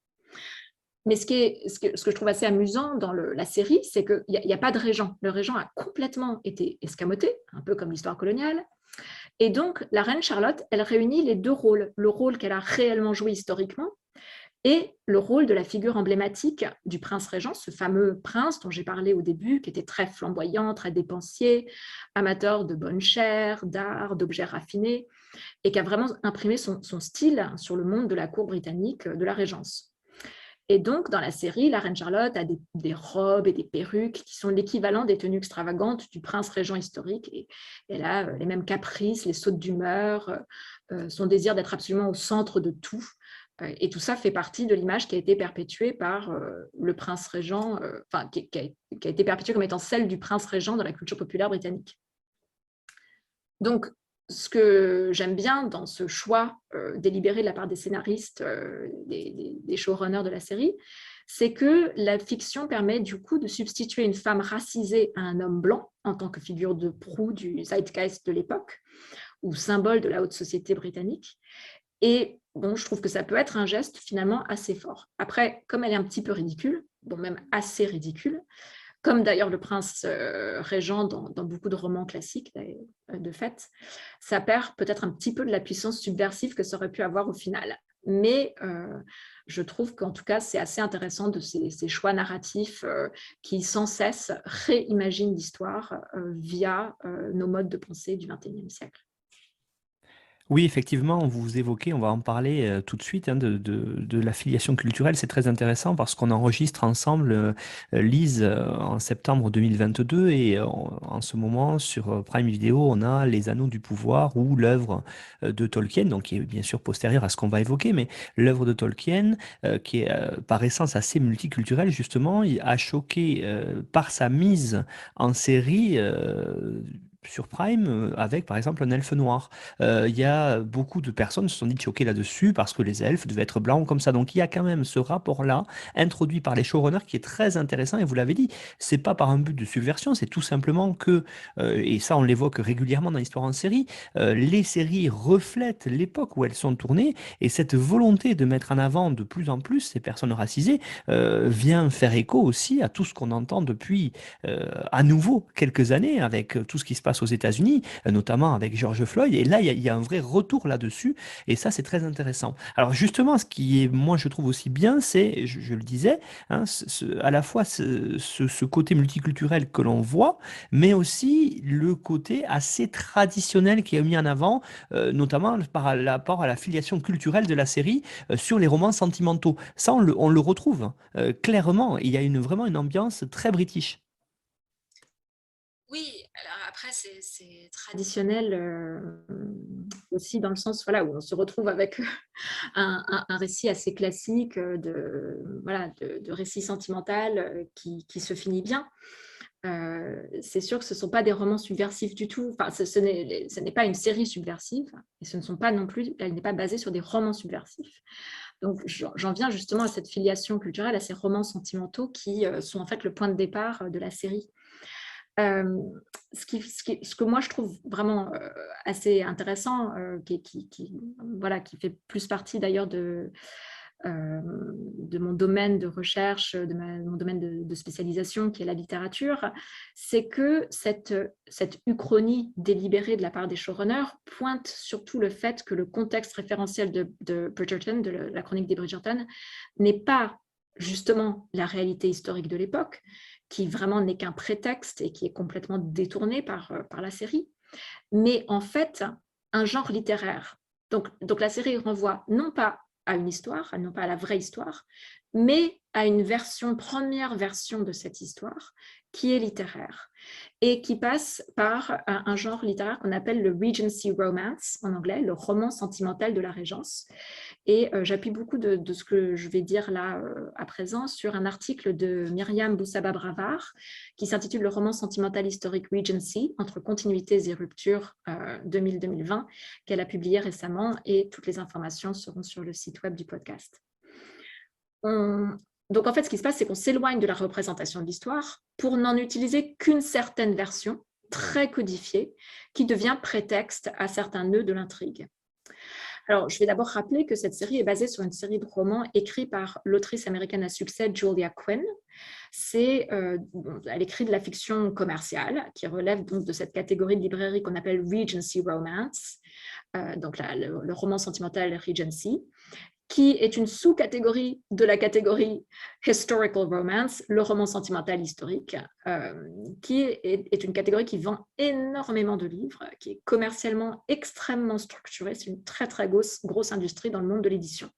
Mais ce que je trouve assez amusant dans la série, c'est qu'il n'y a pas de régent. Le régent a complètement été escamoté, un peu comme l'histoire coloniale. Et donc, la reine Charlotte, elle réunit les deux rôles, le rôle qu'elle a réellement joué historiquement et le rôle de la figure emblématique du prince régent, ce fameux prince dont j'ai parlé au début, qui était très flamboyant, très dépensier, amateur de bonne chère, d'art, d'objets raffinés, et qui a vraiment imprimé son style sur le monde de la cour britannique de la Régence. Et donc, dans la série, la reine Charlotte a des robes et des perruques qui sont l'équivalent des tenues extravagantes du prince régent historique. Et elle a les mêmes caprices, les sautes d'humeur, son désir d'être absolument au centre de tout. Et tout ça fait partie de l'image qui a été perpétuée par le prince régent, qui a été perpétuée comme étant celle du prince régent dans la culture populaire britannique. Donc, ce que j'aime bien dans ce choix délibéré de la part des scénaristes, des showrunners de la série, c'est que la fiction permet du coup de substituer une femme racisée à un homme blanc en tant que figure de proue du zeitgeist de l'époque ou symbole de la haute société britannique. Et bon, je trouve que ça peut être un geste finalement assez fort. Après, comme elle est un petit peu ridicule, bon, même assez ridicule, comme d'ailleurs le prince régent dans beaucoup de romans classiques, de fait, ça perd peut-être un petit peu de la puissance subversive que ça aurait pu avoir au final. Mais je trouve qu'en tout cas, c'est assez intéressant de ces choix narratifs qui sans cesse réimaginent l'histoire via nos modes de pensée du XXIe siècle. Oui, effectivement, vous évoquez, on va en parler tout de suite, hein, de l'affiliation culturelle. C'est très intéressant parce qu'on enregistre ensemble, Lise, en septembre 2022 et en ce moment sur Prime Video, on a Les Anneaux du Pouvoir ou l'œuvre de Tolkien, donc qui est bien sûr postérieure à ce qu'on va évoquer, mais l'œuvre de Tolkien, qui est par essence assez multiculturelle, justement, il a choqué par sa mise en série sur Prime avec par exemple un elfe noir. Il y a beaucoup de personnes se sont dit choquées là-dessus parce que les elfes devaient être blancs comme ça. Donc il y a quand même ce rapport-là introduit par les showrunners qui est très intéressant. Et vous l'avez dit, c'est pas par un but de subversion, c'est tout simplement que, et ça on l'évoque régulièrement dans l'histoire en série, les séries reflètent l'époque où elles sont tournées et cette volonté de mettre en avant de plus en plus ces personnes racisées vient faire écho aussi à tout ce qu'on entend depuis à nouveau quelques années avec tout ce qui se passe aux États-Unis, notamment avec George Floyd. Et là, il y a un vrai retour là-dessus. Et ça, c'est très intéressant. Alors justement, ce qui est, moi, je trouve aussi bien, c'est, je le disais, hein, à la fois ce côté multiculturel que l'on voit, mais aussi le côté assez traditionnel qui est mis en avant, notamment par rapport à la filiation culturelle de la série sur les romans sentimentaux. Ça, on le retrouve clairement. Il y a vraiment une ambiance très british. Oui, alors après, c'est traditionnel aussi dans le sens voilà, où on se retrouve avec un récit assez classique voilà, de récit sentimental qui se finit bien. C'est sûr que ce ne sont pas des romans subversifs du tout. Enfin, ce n'est pas une série subversive et ce ne sont pas non plus, elle n'est pas basée sur des romans subversifs. Donc, j'en viens justement à cette filiation culturelle, à ces romans sentimentaux qui sont en fait le point de départ de la série. Ce que moi je trouve vraiment assez intéressant, voilà, qui fait plus partie d'ailleurs de mon domaine de recherche, mon domaine de spécialisation qui est la littérature, c'est que cette uchronie délibérée de la part des showrunners pointe surtout le fait que le contexte référentiel de Bridgerton, de la chronique des Bridgerton, n'est pas justement la réalité historique de l'époque, qui vraiment n'est qu'un prétexte et qui est complètement détourné par la série, mais en fait un genre littéraire. Donc la série renvoie non pas à une histoire, non pas à la vraie histoire, mais à une première version de cette histoire qui est littéraire et qui passe par un genre littéraire qu'on appelle le Regency Romance en anglais, le roman sentimental de la Régence. Et j'appuie beaucoup de ce que je vais dire là à présent sur un article de Myriam Boussaba-Bravard qui s'intitule « Le roman sentimental historique Regency, entre continuités et ruptures 2000-2020 » qu'elle a publié récemment et toutes les informations seront sur le site web du podcast. Donc en fait, ce qui se passe, c'est qu'on s'éloigne de la représentation de l'histoire pour n'en utiliser qu'une certaine version très codifiée qui devient prétexte à certains nœuds de l'intrigue. Alors, je vais d'abord rappeler que cette série est basée sur une série de romans écrits par l'autrice américaine à succès Julia Quinn. Elle écrit de la fiction commerciale qui relève donc de cette catégorie de librairie qu'on appelle Regency Romance, donc le roman sentimental Regency, qui est une sous-catégorie de la catégorie Historical Romance, le roman sentimental historique, qui est une catégorie qui vend énormément de livres, qui est commercialement extrêmement structurée. C'est une très, très grosse industrie dans le monde de l'édition.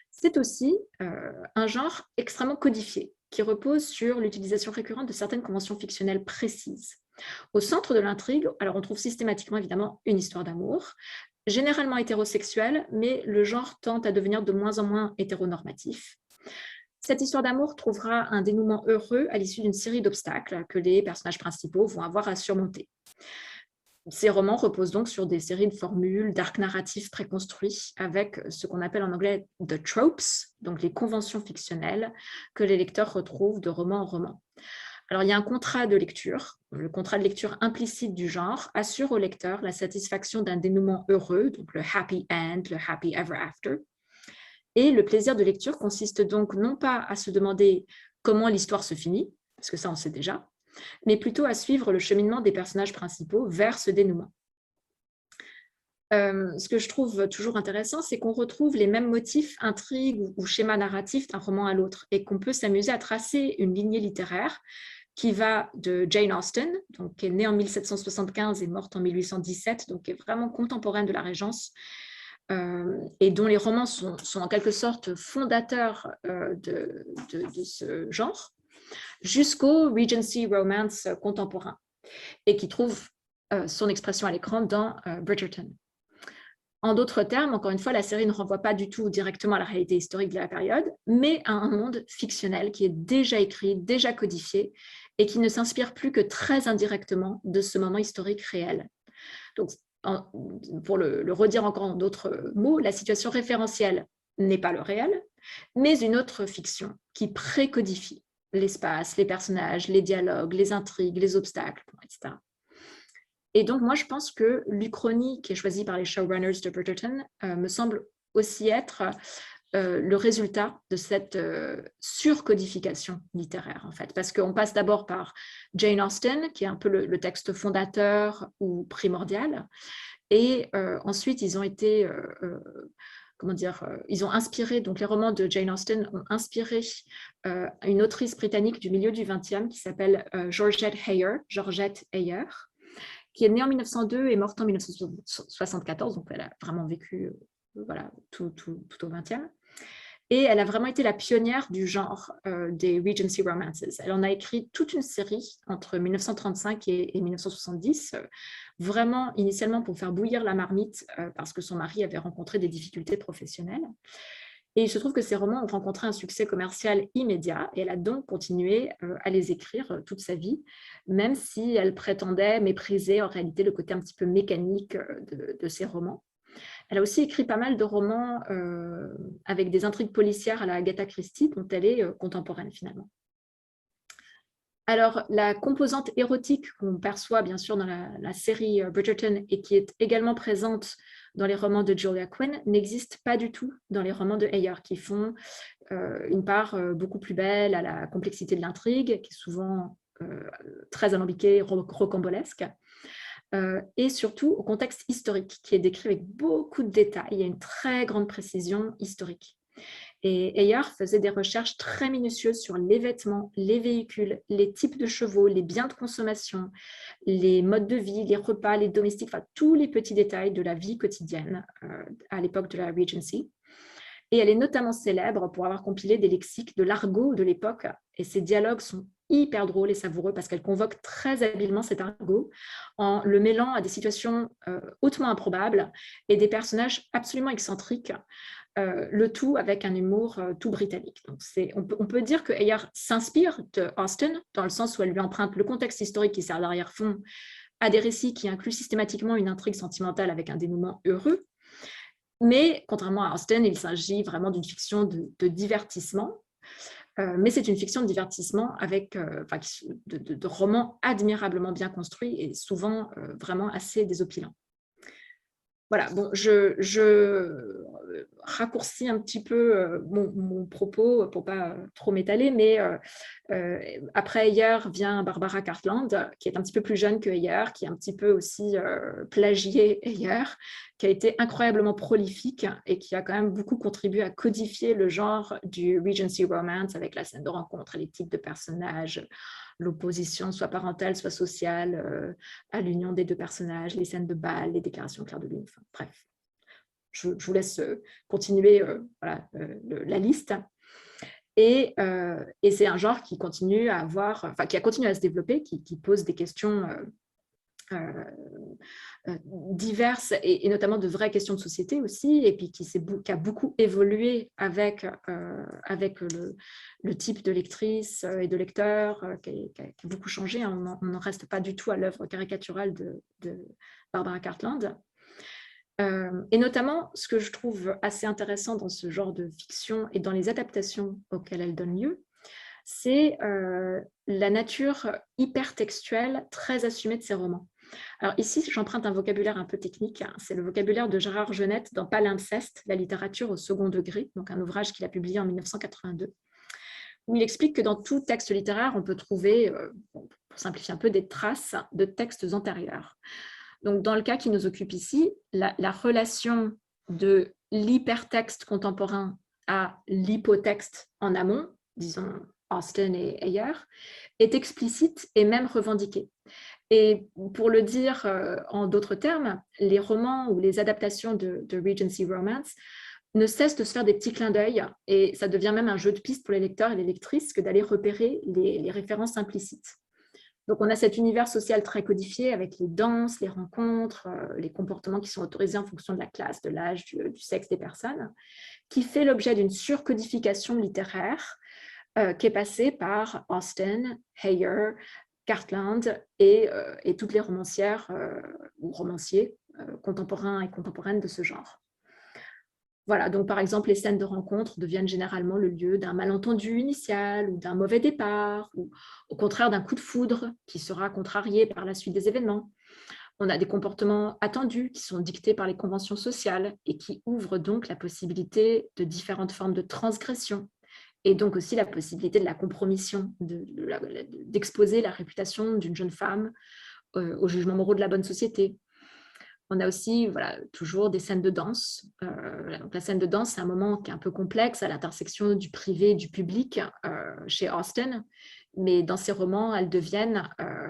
C'est aussi un genre extrêmement codifié, qui repose sur l'utilisation récurrente de certaines conventions fictionnelles précises. Au centre de l'intrigue, alors on trouve systématiquement évidemment une histoire d'amour, généralement hétérosexuel, mais le genre tend à devenir de moins en moins hétéronormatif. Cette histoire d'amour trouvera un dénouement heureux à l'issue d'une série d'obstacles que les personnages principaux vont avoir à surmonter. Ces romans reposent donc sur des séries de formules, d'arcs narratifs préconstruits avec ce qu'on appelle en anglais « the tropes », donc les conventions fictionnelles que les lecteurs retrouvent de roman en roman. Alors, il y a un contrat de lecture. Le contrat de lecture implicite du genre assure au lecteur la satisfaction d'un dénouement heureux, donc le happy end, le happy ever after. Et le plaisir de lecture consiste donc non pas à se demander comment l'histoire se finit, parce que ça on sait déjà, mais plutôt à suivre le cheminement des personnages principaux vers ce dénouement. Ce que je trouve toujours intéressant, c'est qu'on retrouve les mêmes motifs, intrigues ou schémas narratifs d'un roman à l'autre et qu'on peut s'amuser à tracer une lignée littéraire qui va de Jane Austen, donc, qui est née en 1775 et morte en 1817, donc qui est vraiment contemporaine de la Régence, et dont les romans sont en quelque sorte fondateurs de ce genre, jusqu'au Regency romance contemporain, et qui trouve son expression à l'écran dans Bridgerton. En d'autres termes, encore une fois, la série ne renvoie pas du tout directement à la réalité historique de la période, mais à un monde fictionnel qui est déjà écrit, déjà codifié, et qui ne s'inspire plus que très indirectement de ce moment historique réel. Donc, pour le redire encore en d'autres mots, la situation référentielle n'est pas le réel, mais une autre fiction qui précodifie l'espace, les personnages, les dialogues, les intrigues, les obstacles, etc. Et donc, moi, je pense que l'Uchronie, qui est choisie par les showrunners de Bridgerton, me semble aussi être le résultat de cette surcodification littéraire, en fait. Parce qu'on passe d'abord par Jane Austen, qui est un peu le texte fondateur ou primordial, et ensuite, ils ont été... ils ont inspiré, donc les romans de Jane Austen ont inspiré une autrice britannique du milieu du XXe qui s'appelle Georgette Heyer, qui est née en 1902 et morte en 1974, donc elle a vraiment vécu tout au XXe. Et elle a vraiment été la pionnière du genre des Regency romances. Elle en a écrit toute une série entre 1935 et 1970, vraiment initialement pour faire bouillir la marmite, parce que son mari avait rencontré des difficultés professionnelles. Et il se trouve que ces romans ont rencontré un succès commercial immédiat et elle a donc continué à les écrire toute sa vie, même si elle prétendait mépriser en réalité le côté un petit peu mécanique de ces romans. Elle a aussi écrit pas mal de romans avec des intrigues policières à la Agatha Christie, dont elle est contemporaine finalement. Alors, la composante érotique qu'on perçoit bien sûr dans la série Bridgerton et qui est également présente dans les romans de Julia Quinn n'existe pas du tout dans les romans de Heyer, qui font une part beaucoup plus belle à la complexité de l'intrigue, qui est souvent très alambiquée, rocambolesque, et surtout au contexte historique, qui est décrit avec beaucoup de détails. Il y a une très grande précision historique. Et Heyer faisait des recherches très minutieuses sur les vêtements, les véhicules, les types de chevaux, les biens de consommation, les modes de vie, les repas, les domestiques, enfin tous les petits détails de la vie quotidienne à l'époque de la Regency. Et elle est notamment célèbre pour avoir compilé des lexiques de l'argot de l'époque. Et ses dialogues sont hyper drôles et savoureux parce qu'elle convoque très habilement cet argot en le mêlant à des situations hautement improbables et des personnages absolument excentriques, le tout avec un humour tout britannique. Donc on peut dire que Heyer s'inspire de Austen dans le sens où elle lui emprunte le contexte historique qui sert d'arrière-fond à des récits qui incluent systématiquement une intrigue sentimentale avec un dénouement heureux. Mais contrairement à Austen, il s'agit vraiment d'une fiction de divertissement. Mais c'est une fiction de divertissement avec de romans admirablement bien construits et souvent vraiment assez désopilants. Voilà, bon, je raccourcis un petit peu mon propos pour ne pas trop m'étaler, mais après Heyer vient Barbara Cartland, qui est un petit peu plus jeune que Heyer, qui est un petit peu aussi plagié Heyer, qui a été incroyablement prolifique et qui a quand même beaucoup contribué à codifier le genre du Regency romance avec la scène de rencontre, les types de personnages, l'opposition soit parentale, soit sociale à l'union des deux personnages, les scènes de bal, les déclarations claires de lune, enfin, bref. Je vous laisse continuer la liste. Et c'est un genre qui continue à qui a continué à se développer, qui pose des questions diverses et notamment de vraies questions de société aussi, et puis qui a beaucoup évolué avec le type de lectrice et de lecteur, qui a beaucoup changé. On n'en reste pas du tout à l'œuvre caricaturale de Barbara Cartland. Et notamment, ce que je trouve assez intéressant dans ce genre de fiction et dans les adaptations auxquelles elle donne lieu, c'est la nature hypertextuelle très assumée de ces romans. Alors ici, j'emprunte un vocabulaire un peu technique, c'est le vocabulaire de Gérard Genette dans Palimpseste, la littérature au second degré, donc un ouvrage qu'il a publié en 1982, où il explique que dans tout texte littéraire, on peut trouver, pour simplifier un peu, des traces de textes antérieurs. Donc, dans le cas qui nous occupe ici, la relation de l'hypertexte contemporain à l'hypotexte en amont, disons Austen et Ayer, est explicite et même revendiquée. Et pour le dire en d'autres termes, les romans ou les adaptations de Regency Romance ne cessent de se faire des petits clins d'œil, et ça devient même un jeu de piste pour les lecteurs et les lectrices que d'aller repérer les références implicites. Donc, on a cet univers social très codifié avec les danses, les rencontres, les comportements qui sont autorisés en fonction de la classe, de l'âge, du sexe des personnes, qui fait l'objet d'une surcodification littéraire qui est passée par Austen, Heyer, Cartland et toutes les romancières ou romanciers contemporains et contemporaines de ce genre. Voilà, donc par exemple, les scènes de rencontre deviennent généralement le lieu d'un malentendu initial ou d'un mauvais départ, ou au contraire d'un coup de foudre qui sera contrarié par la suite des événements. On a des comportements attendus qui sont dictés par les conventions sociales et qui ouvrent donc la possibilité de différentes formes de transgression et donc aussi la possibilité de la compromission, d'exposer la réputation d'une jeune femme aux jugements moraux de la bonne société. On a aussi toujours des scènes de danse. Donc la scène de danse, c'est un moment qui est un peu complexe à l'intersection du privé et du public chez Austen, mais dans ses romans, elles deviennent,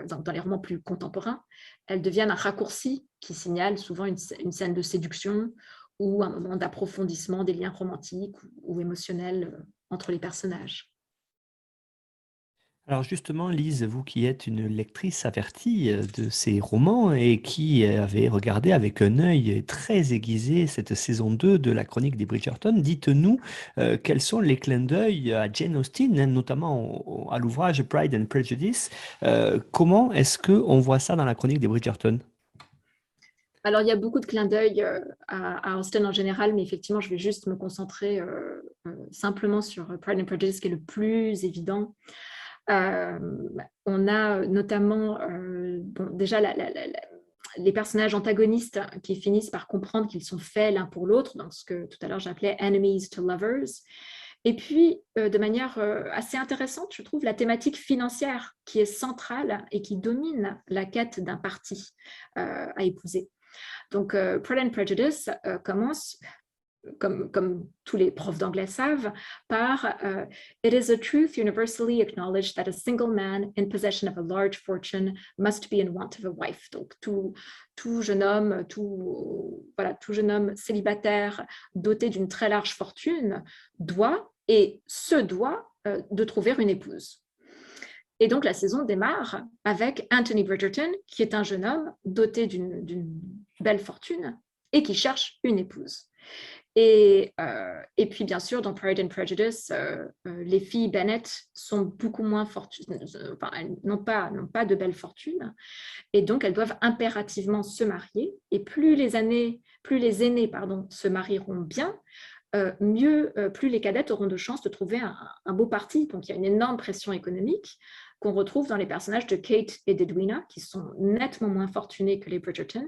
dans les romans plus contemporains, elles deviennent un raccourci qui signale souvent une scène de séduction ou un moment d'approfondissement des liens romantiques ou émotionnels entre les personnages. Alors justement, Lise, vous qui êtes une lectrice avertie de ces romans et qui avez regardé avec un œil très aiguisé cette saison 2 de la chronique des Bridgerton, dites-nous quels sont les clins d'œil à Jane Austen, hein, notamment à l'ouvrage Pride and Prejudice. Comment est-ce qu'on voit ça dans la chronique des Bridgerton? Alors, il y a beaucoup de clins d'œil à Austen en général, mais effectivement, je vais juste me concentrer simplement sur Pride and Prejudice, qui est le plus évident. On a notamment déjà les personnages antagonistes qui finissent par comprendre qu'ils sont faits l'un pour l'autre, dans ce que tout à l'heure j'appelais enemies to lovers. Et puis, de manière assez intéressante, je trouve la thématique financière qui est centrale et qui domine la quête d'un parti à épouser. Donc, Pride and Prejudice commence, comme tous les profs d'anglais savent, par It is a truth universally acknowledged that a single man in possession of a large fortune must be in want of a wife. Donc, tout jeune homme célibataire doté d'une très large fortune doit de trouver une épouse. Et donc, la saison démarre avec Anthony Bridgerton, qui est un jeune homme doté d'une belle fortune et qui cherche une épouse. Et puis, bien sûr, dans Pride and Prejudice, les filles Bennet sont beaucoup moins fortuneuses, enfin, elles n'ont pas de belle fortune, et donc elles doivent impérativement se marier. Et plus les aînés se marieront bien, plus les cadettes auront de chances de trouver un beau parti. Donc, il y a une énorme pression économique qu'on retrouve dans les personnages de Kate et d'Edwina, qui sont nettement moins fortunés que les Bridgerton,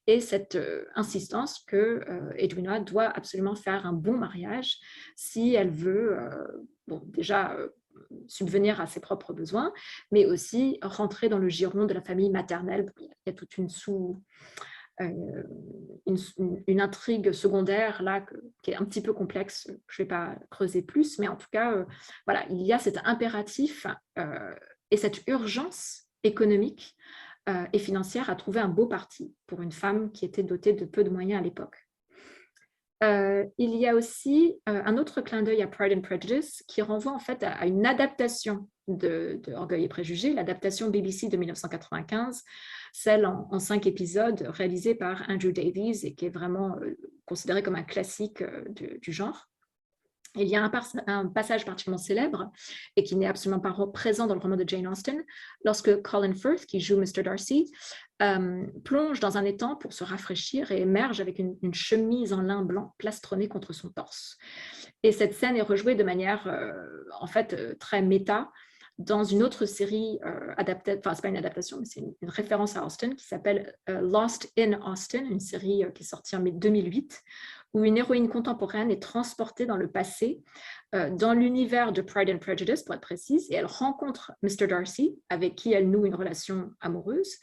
et cette insistance que Edwina doit absolument faire un bon mariage si elle veut déjà subvenir à ses propres besoins, mais aussi rentrer dans le giron de la famille maternelle. Il y a toute une intrigue secondaire là qui est un petit peu complexe, je ne vais pas creuser plus, mais en tout cas, il y a cet impératif et cette urgence économique et financière à trouver un beau parti pour une femme qui était dotée de peu de moyens à l'époque. Il y a aussi un autre clin d'œil à Pride and Prejudice qui renvoie en fait à une adaptation de Orgueil et Préjugés, l'adaptation BBC de 1995, celle en 5 épisodes réalisée par Andrew Davies et qui est vraiment considérée comme un classique du genre. Il y a un passage particulièrement célèbre et qui n'est absolument pas présent dans le roman de Jane Austen, lorsque Colin Firth, qui joue Mr. Darcy, plonge dans un étang pour se rafraîchir et émerge avec une chemise en lin blanc plastronnée contre son torse. Et cette scène est rejouée de manière très méta dans une autre série adaptée, enfin c'est pas une adaptation, mais c'est une référence à Austen qui s'appelle Lost in Austen, une série qui est sortie en 2008, où une héroïne contemporaine est transportée dans le passé, dans l'univers de Pride and Prejudice, pour être précise, et elle rencontre Mr. Darcy, avec qui elle noue une relation amoureuse.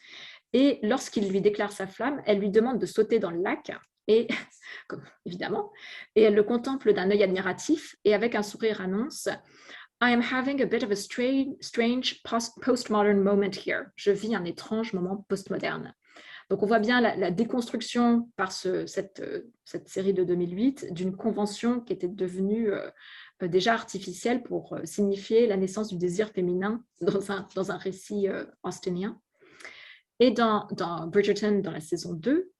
Et lorsqu'il lui déclare sa flamme, elle lui demande de sauter dans le lac, et, évidemment, et elle le contemple d'un œil admiratif et avec un sourire annonce « I am having a bit of a strange postmodern moment here. » Je vis un étrange moment postmoderne. Donc, on voit bien la déconstruction par cette série de 2008 d'une convention qui était devenue déjà artificielle pour signifier la naissance du désir féminin dans un récit austinien. Et dans Bridgerton, dans la saison 2,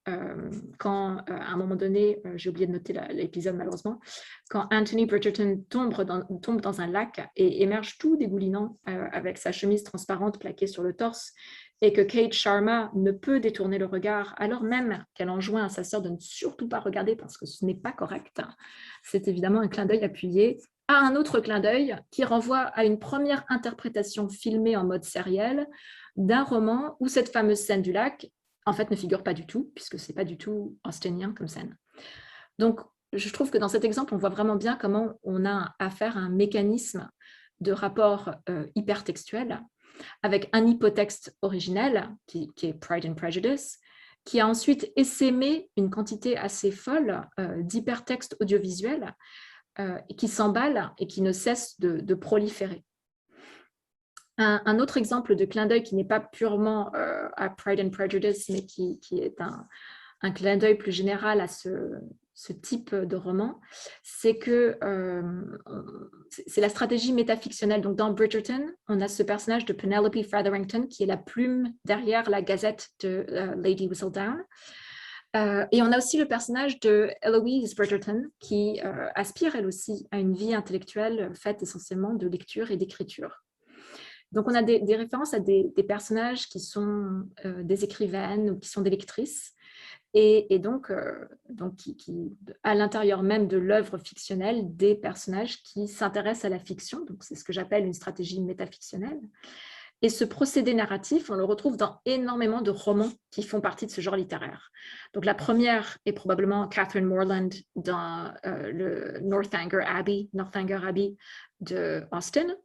quand à un moment donné, j'ai oublié de noter l'épisode malheureusement, quand Anthony Bridgerton tombe dans un lac et émerge tout dégoulinant avec sa chemise transparente plaquée sur le torse, et que Kate Sharma ne peut détourner le regard, alors même qu'elle enjoint à sa sœur de ne surtout pas regarder parce que ce n'est pas correct, c'est évidemment un clin d'œil appuyé à un autre clin d'œil qui renvoie à une première interprétation filmée en mode sériel d'un roman où cette fameuse scène du lac, en fait, ne figure pas du tout, puisque ce n'est pas du tout austinien comme scène. Donc, je trouve que dans cet exemple, on voit vraiment bien comment on a affaire à un mécanisme de rapport hypertextuel avec un hypotexte originel, qui est Pride and Prejudice, qui a ensuite essaimé une quantité assez folle d'hypertextes audiovisuels qui s'emballent et qui ne cessent de proliférer. Un autre exemple de clin d'œil qui n'est pas purement à Pride and Prejudice, mais qui est un clin d'œil plus général à ce type de roman, c'est que c'est la stratégie métafictionnelle. Donc, dans Bridgerton, on a ce personnage de Penelope Featherington qui est la plume derrière la gazette de Lady Whistledown. Et on a aussi le personnage de Eloise Bridgerton qui aspire elle aussi à une vie intellectuelle faite essentiellement de lecture et d'écriture. Donc, on a des références à des personnages qui sont des écrivaines ou qui sont des lectrices, et donc à l'intérieur même de l'œuvre fictionnelle, des personnages qui s'intéressent à la fiction. Donc, c'est ce que j'appelle une stratégie métafictionnelle. Et ce procédé narratif, on le retrouve dans énormément de romans qui font partie de ce genre littéraire. Donc, la première est probablement Catherine Morland dans le Northanger Abbey de Austen,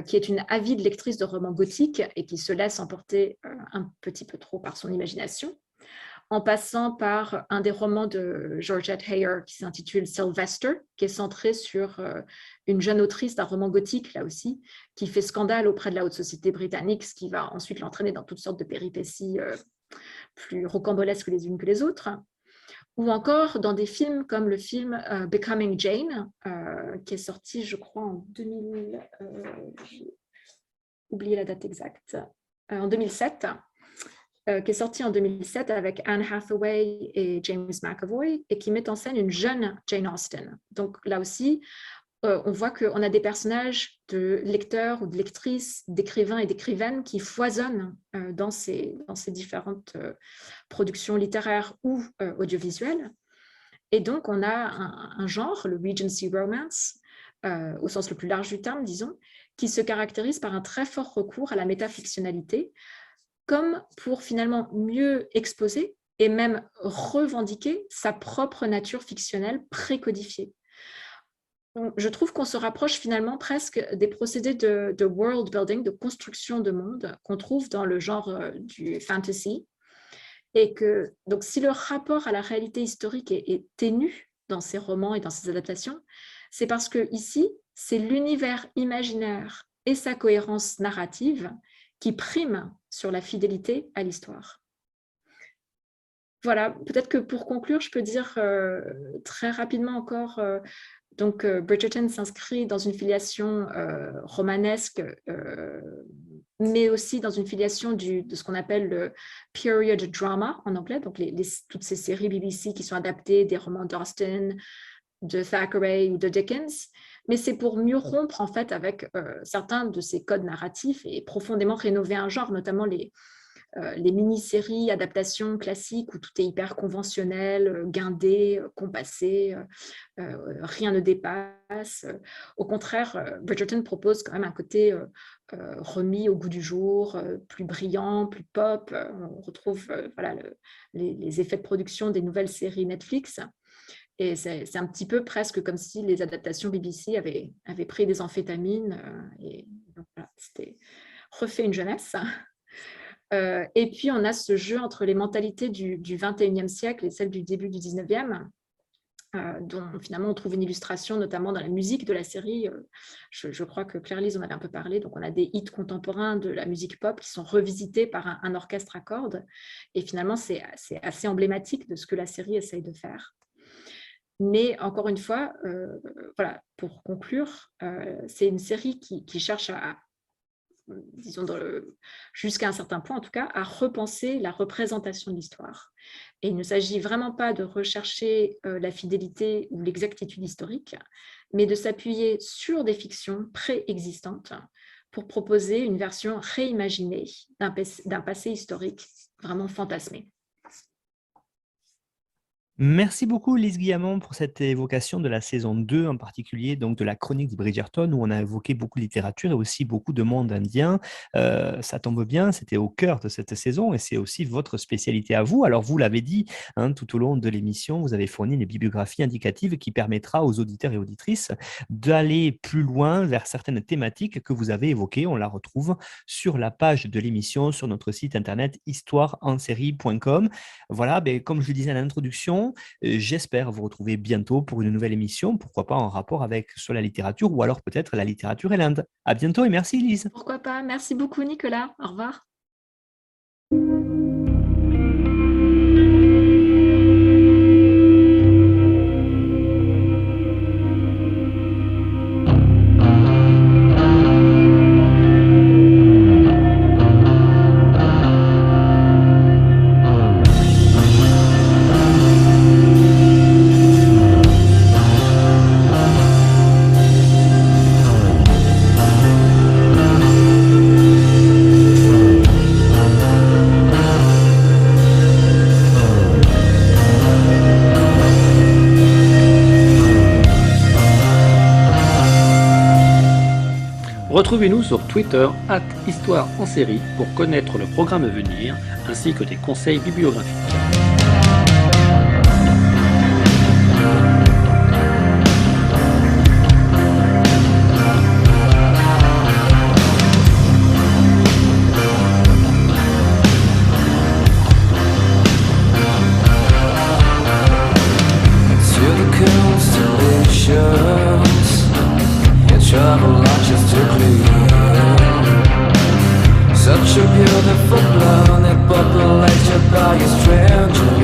qui est une avide lectrice de romans gothiques et qui se laisse emporter un petit peu trop par son imagination, en passant par un des romans de Georgette Heyer qui s'intitule Sylvester, qui est centré sur une jeune autrice d'un roman gothique, là aussi, qui fait scandale auprès de la haute société britannique, ce qui va ensuite l'entraîner dans toutes sortes de péripéties plus rocambolesques les unes que les autres. Ou encore dans des films comme le film Becoming Jane, qui est sorti, je crois, en 2000, j'ai oublié la date exacte, en 2007, qui est sorti en 2007 avec Anne Hathaway et James McAvoy, et qui met en scène une jeune Jane Austen. Donc là aussi, on voit qu'on a des personnages de lecteurs ou de lectrices, d'écrivains et d'écrivaines qui foisonnent dans ces différentes productions littéraires ou audiovisuelles. Et donc, on a un genre, le Regency Romance, au sens le plus large du terme, disons, qui se caractérise par un très fort recours à la métafictionnalité, comme pour finalement mieux exposer et même revendiquer sa propre nature fictionnelle précodifiée. Je trouve qu'on se rapproche finalement presque des procédés de world building, de construction de monde qu'on trouve dans le genre du fantasy. Et que, donc, si le rapport à la réalité historique est ténu dans ces romans et dans ces adaptations, c'est parce que ici, c'est l'univers imaginaire et sa cohérence narrative qui priment sur la fidélité à l'histoire. Voilà, peut-être que pour conclure, je peux dire très rapidement encore... Donc, Bridgerton s'inscrit dans une filiation romanesque, mais aussi dans une filiation de ce qu'on appelle le period drama en anglais, donc toutes ces séries BBC qui sont adaptées des romans d'Austen, de Thackeray ou de Dickens, mais c'est pour mieux rompre en fait avec certains de ces codes narratifs et profondément rénover un genre, notamment les mini-séries, adaptations classiques où tout est hyper conventionnel, guindé, compassé, rien ne dépasse. Au contraire, Bridgerton propose quand même un côté remis au goût du jour, plus brillant, plus pop. On retrouve voilà, les effets de production des nouvelles séries Netflix. Et c'est un petit peu presque comme si les adaptations BBC avaient pris des amphétamines et donc, voilà, c'était refait une jeunesse. Et puis, on a ce jeu entre les mentalités du 21e siècle et celles du début du 19e. Dont finalement on trouve une illustration notamment dans la musique de la série. Je crois que Claire-Lise en avait un peu parlé. Donc on a des hits contemporains de la musique pop qui sont revisités par un orchestre à cordes. Et finalement, c'est assez emblématique de ce que la série essaye de faire. Mais encore une fois, voilà, pour conclure, c'est une série qui cherche à disons jusqu'à un certain point en tout cas, à repenser la représentation de l'histoire. Et il ne s'agit vraiment pas de rechercher la fidélité ou l'exactitude historique, mais de s'appuyer sur des fictions préexistantes pour proposer une version réimaginée d'un passé historique vraiment fantasmé. Merci beaucoup, Lise Guillamant, pour cette évocation de la saison 2, en particulier donc de la chronique de Bridgerton, où on a évoqué beaucoup de littérature et aussi beaucoup de monde indien. Ça tombe bien, c'était au cœur de cette saison et c'est aussi votre spécialité à vous. Alors, vous l'avez dit, tout au long de l'émission, vous avez fourni une bibliographie indicative qui permettra aux auditeurs et auditrices d'aller plus loin vers certaines thématiques que vous avez évoquées. On la retrouve sur la page de l'émission, sur notre site internet histoireensérie.com. Voilà, comme je le disais à l'introduction, j'espère vous retrouver bientôt pour une nouvelle émission, pourquoi pas en rapport avec soit la littérature ou alors peut-être la littérature et l'Inde. À bientôt et merci Lise. Pourquoi pas, merci beaucoup Nicolas, au revoir. Retrouvez-nous sur Twitter @Histoire en série pour connaître le programme à venir ainsi que des conseils bibliographiques. Travel launches to clean. Such a beautiful planet populated by a stranger.